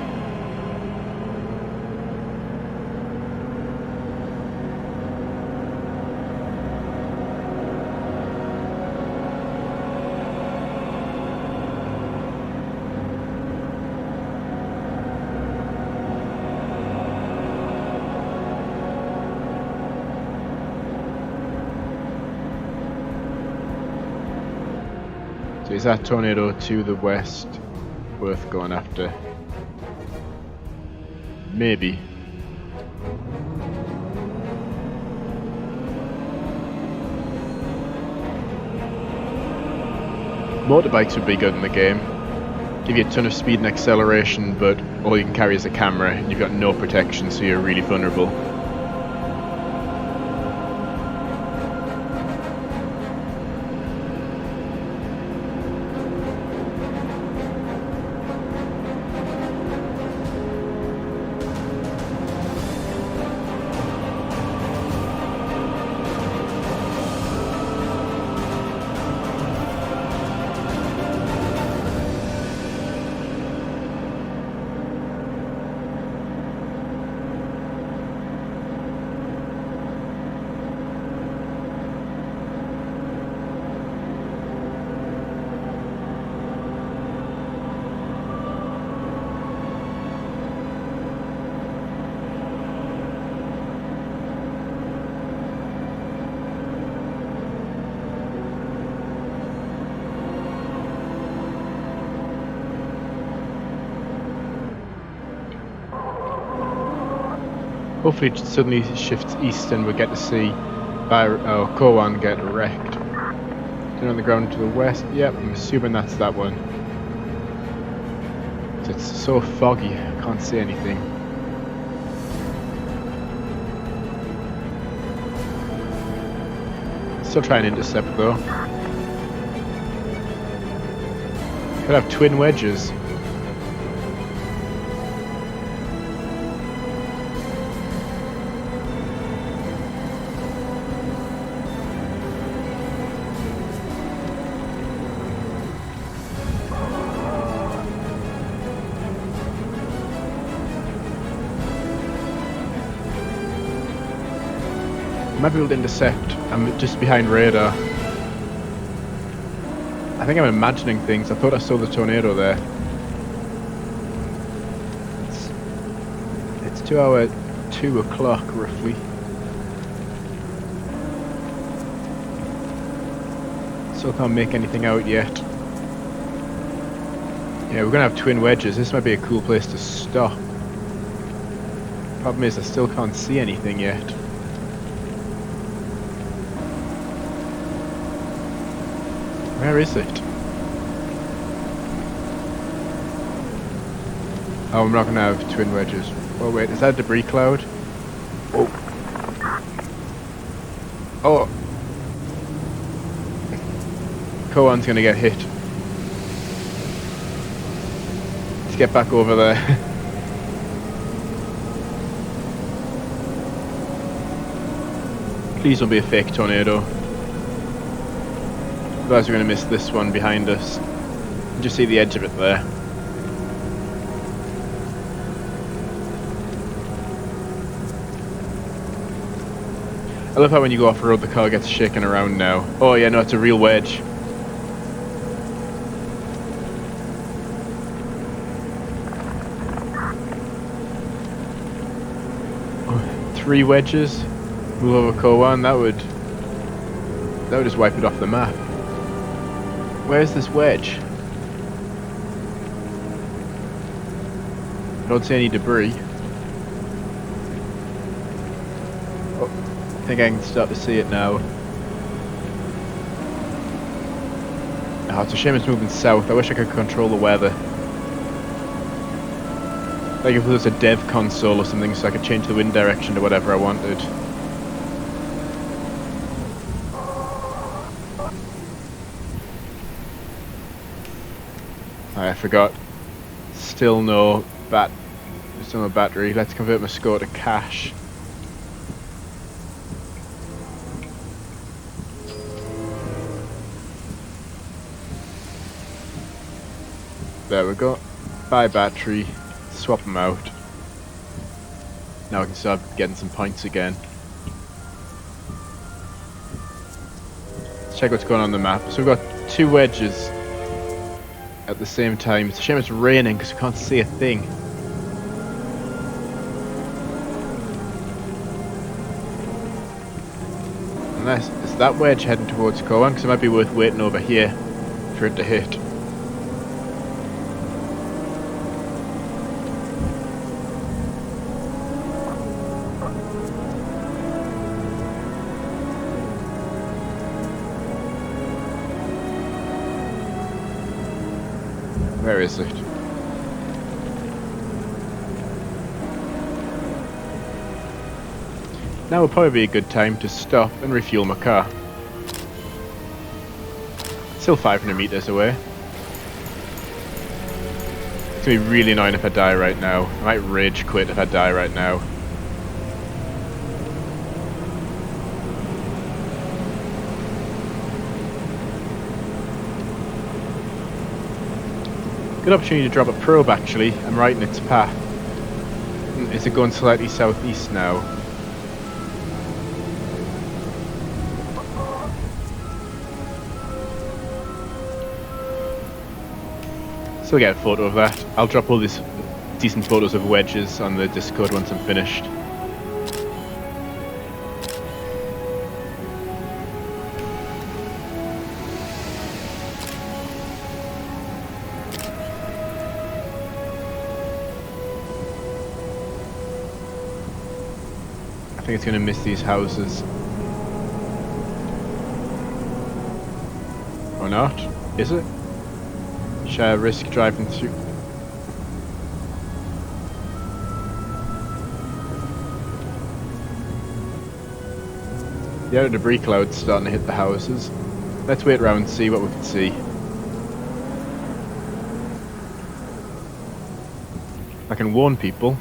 So is that tornado to the west worth going after? Maybe. Motorbikes would be good in the game. Give you a ton of speed and acceleration, but all you can carry is a camera and you've got no protection, so you're really vulnerable. Hopefully it suddenly shifts east and we get to see Kowan get wrecked. Down on the ground to the west. Yep, I'm assuming that's that one. It's so foggy, I can't see anything. Still trying to intercept though. Could have twin wedges. Might be able to intercept. I'm just behind radar. I think I'm imagining things. I thought I saw the tornado there. It's 2 o'clock roughly. Still can't make anything out yet. Yeah, we're gonna have twin wedges. This might be a cool place to stop. Problem is I still can't see anything yet. Where is it? Oh, I'm not going to have twin wedges. Oh wait, is that a debris cloud? Oh. Oh. Koan's going to get hit. Let's get back over there. Please don't be a fake tornado. Otherwise we're going to miss this one behind us. You just see the edge of it there. I love how when you go off-road the car gets shaken around now. Oh yeah, no, it's a real wedge. Oh, 3 wedges. Move over Kowan, that would just wipe it off the map. Where's this wedge? I don't see any debris. Oh, I think I can start to see it now. Oh, it's a shame it's moving south. I wish I could control the weather. Like if there was a dev console or something so I could change the wind direction to whatever I wanted. I forgot. Still no battery. Let's convert my score to cash. There we go. Buy battery. Swap them out. Now I can start getting some points again. Let's check what's going on the map. So we've got 2 wedges at the same time. It's a shame it's raining because we can't see a thing. Unless, is that wedge heading towards Cowan? Because it might be worth waiting over here for it to hit. Where is it? Now would probably be a good time to stop and refuel my car. Still 500 meters away. It's gonna be really annoying if I die right now. I might rage quit if I die right now. Good opportunity to drop a probe actually. I'm right in its path. Is it going slightly southeast now? Still get a photo of that. I'll drop all these decent photos of wedges on the Discord once I'm finished. I think it's going to miss these houses. Or not? Is it? Should I risk driving through? The outer debris cloud's starting to hit the houses. Let's wait around and see what we can see. I can warn people.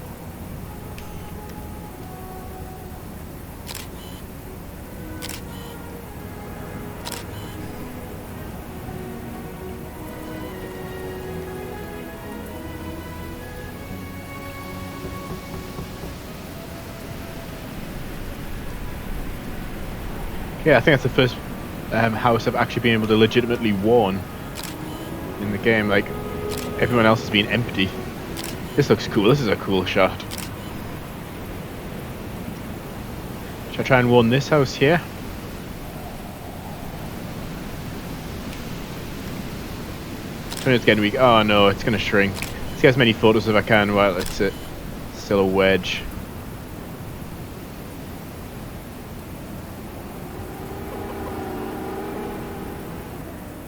Yeah, I think that's the first house I've actually been able to legitimately warn in the game. Like, everyone else has been empty. This looks cool. This is a cool shot. Should I try and warn this house here? It's getting weak. Oh no, it's going to shrink. Let's get as many photos as I can while it's still a wedge.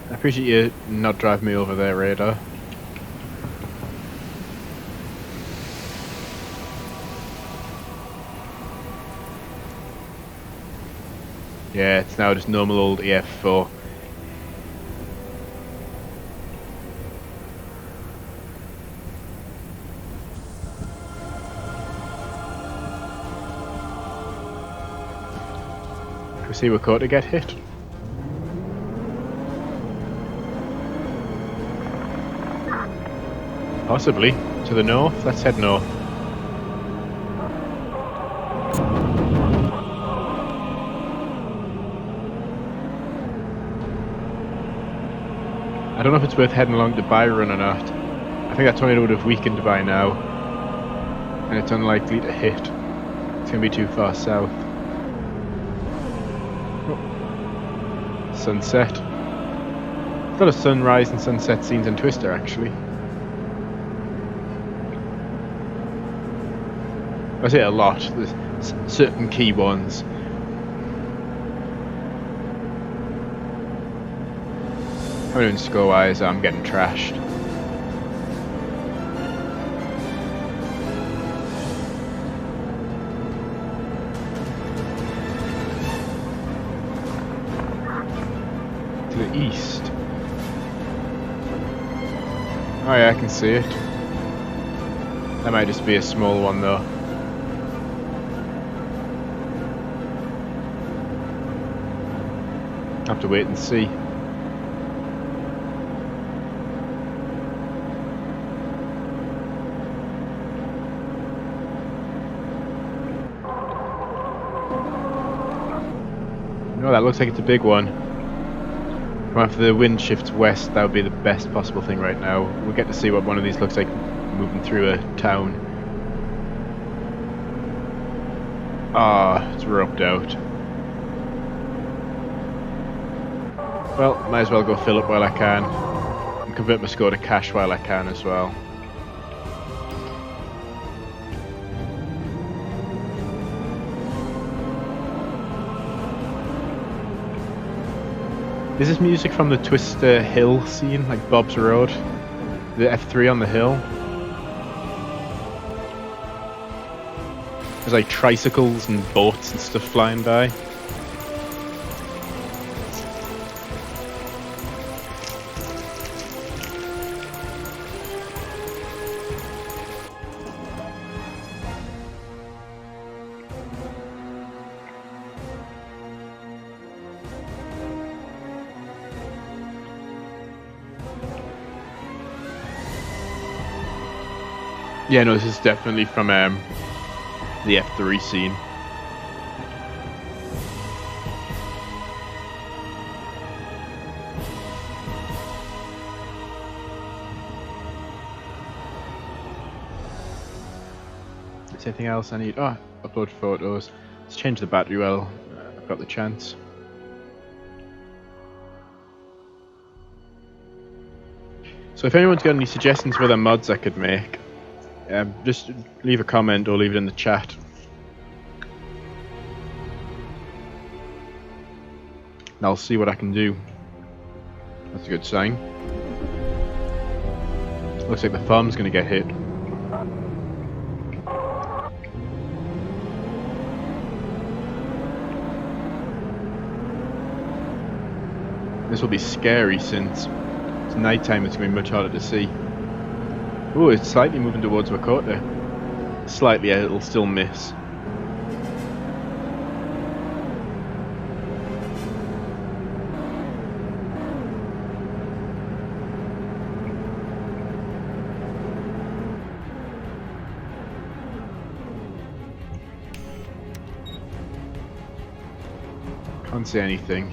I appreciate you not driving me over there, radar. Yeah, it's now just normal old EF4. Can we see we're caught to get hit? Possibly. To the north? Let's head north. I don't know if it's worth heading along to Byron or not. I think that tornado would have weakened by now. And it's unlikely to hit. It's going to be too far south. Oh. Sunset. A lot of sunrise and sunset scenes in Twister actually. I say a lot, there's certain key ones. I'm doing score-wise, I'm getting trashed. To the east. Oh yeah, I can see it. That might just be a small one though. Have to wait and see. Oh, that looks like it's a big one. Come on, if the wind shifts west, that would be the best possible thing right now. We'll get to see what one of these looks like moving through a town. Ah, it's roped out. Well, might as well go fill up while I can. And convert my score to cash while I can as well. Is this music from the Twister Hill scene, like Bob's Road? The F3 on the hill? There's like tricycles and boats and stuff flying by. Yeah, no, this is definitely from the F3 scene. Is there anything else I need? Oh, upload photos. Let's change the battery while I've got the chance. So if anyone's got any suggestions for other mods I could make, just leave a comment or leave it in the chat. And I'll see what I can do. That's a good sign. Looks like the farm's gonna get hit. This will be scary since it's nighttime, it's going to be much harder to see. Ooh, it's slightly moving towards Wakota. Slightly, it'll still miss. Can't see anything.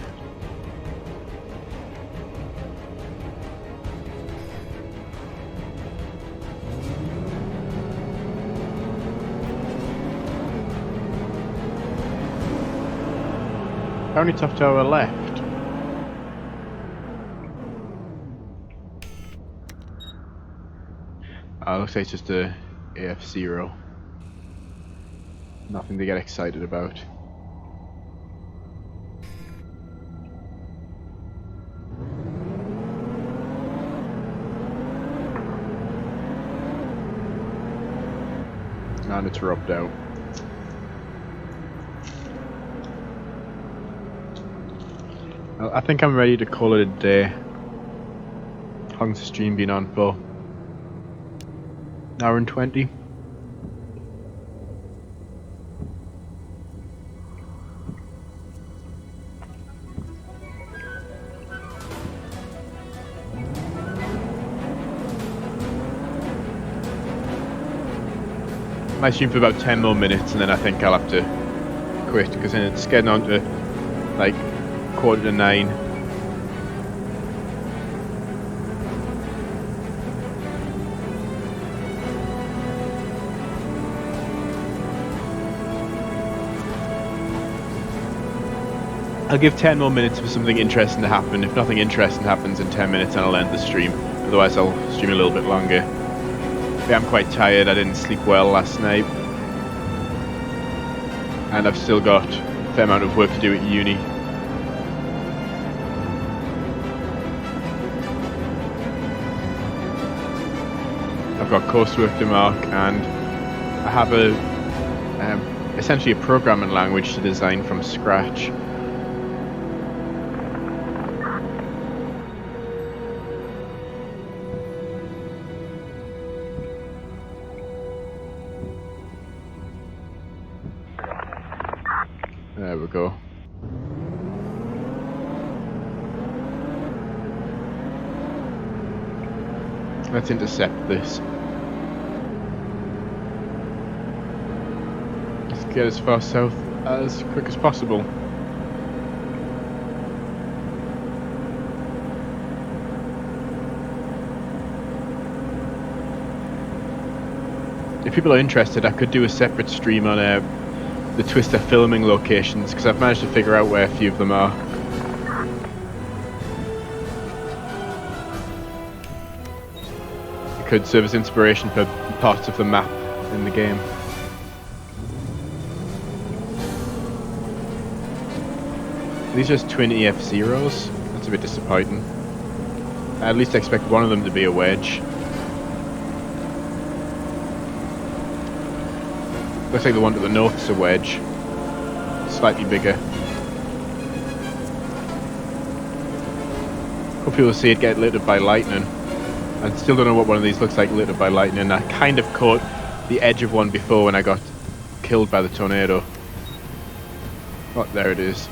Only tough to our left. Looks like it's just a EF0. Nothing to get excited about. And it's rubbed out. I think I'm ready to call it a day. How long's the stream been on for? An hour and 20? I might stream for about 10 more minutes and then I think I'll have to quit because then it's getting on to like 8:45. I'll give 10 more minutes for something interesting to happen. If nothing interesting happens in 10 minutes, then I'll end the stream. Otherwise, I'll stream a little bit longer. Yeah, I'm quite tired. I didn't sleep well last night. And I've still got a fair amount of work to do at uni. I've got coursework to mark, and I have essentially a programming language to design from scratch. There we go. Let's intercept this. Let's get as far south as quick as possible. if people are interested, I could do a separate stream on the Twister filming locations, because I've managed to figure out where a few of them are. It could serve as inspiration for parts of the map in the game. These are just twin EF0s. That's a bit disappointing. I at least expect one of them to be a wedge. Looks like the one to the north's a wedge. Slightly bigger. Hope you'll see it get lit up by lightning. I still don't know what one of these looks like lit up by lightning. I kind of caught the edge of one before when I got killed by the tornado. Oh, there it is.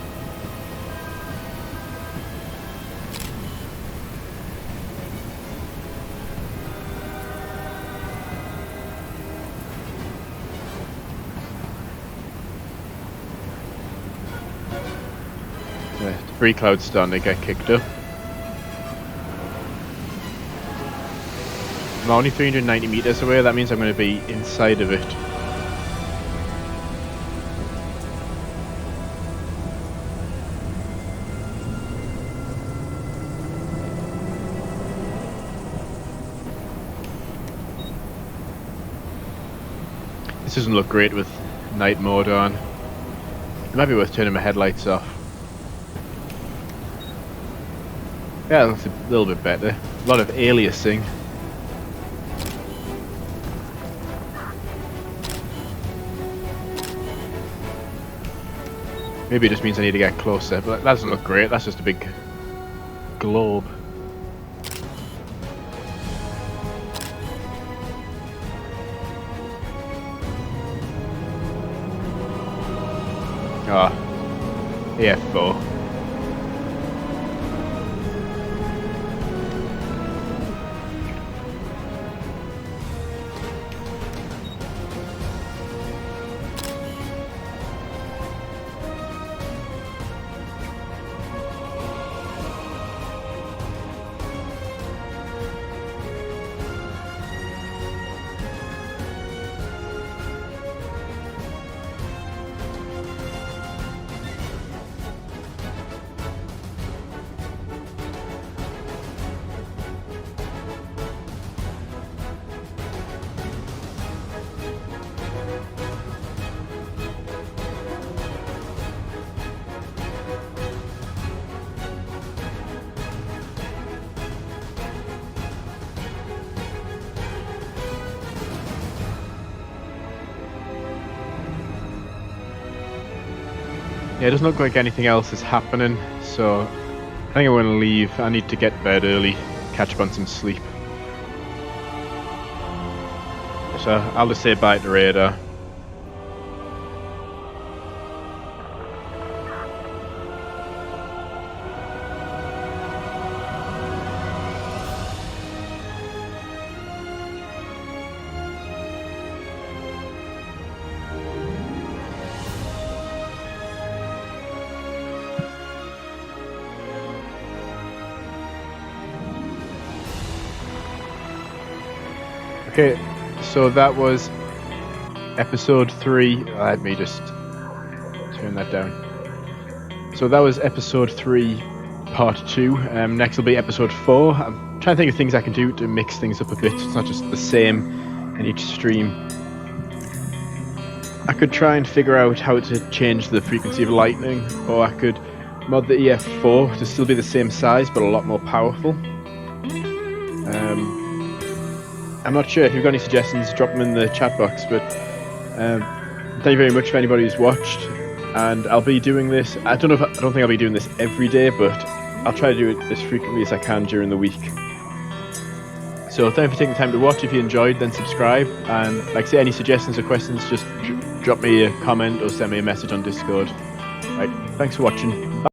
The free cloud's starting to get kicked up. I'm only 390 meters away, that means I'm going to be inside of it. This doesn't look great with night mode on. It might be worth turning my headlights off. Yeah, it looks a little bit better. A lot of aliasing. Maybe it just means I need to get closer, but that doesn't look great. That's just a big globe. Ah, EF4. Yeah, it doesn't look like anything else is happening, so I think I'm going to leave. I need to get to bed early, catch up on some sleep. So I'll just say bye to the radar. Okay, so that was episode 3. Let me just turn that down. So that was episode 3, part 2. Next will be episode 4. I'm trying to think of things I can do to mix things up a bit. It's not just the same in each stream. I could try and figure out how to change the frequency of lightning, or I could mod the EF4 to still be the same size but a lot more powerful. I'm not sure. If you've got any suggestions, drop them in the chat box, but thank you very much for anybody who's watched, and I'll be doing this. I don't think I'll be doing this every day, but I'll try to do it as frequently as I can during the week. So thank you for taking the time to watch. If you enjoyed, then subscribe, and like I say, any suggestions or questions, just drop me a comment or send me a message on Discord. Right, thanks for watching. Bye.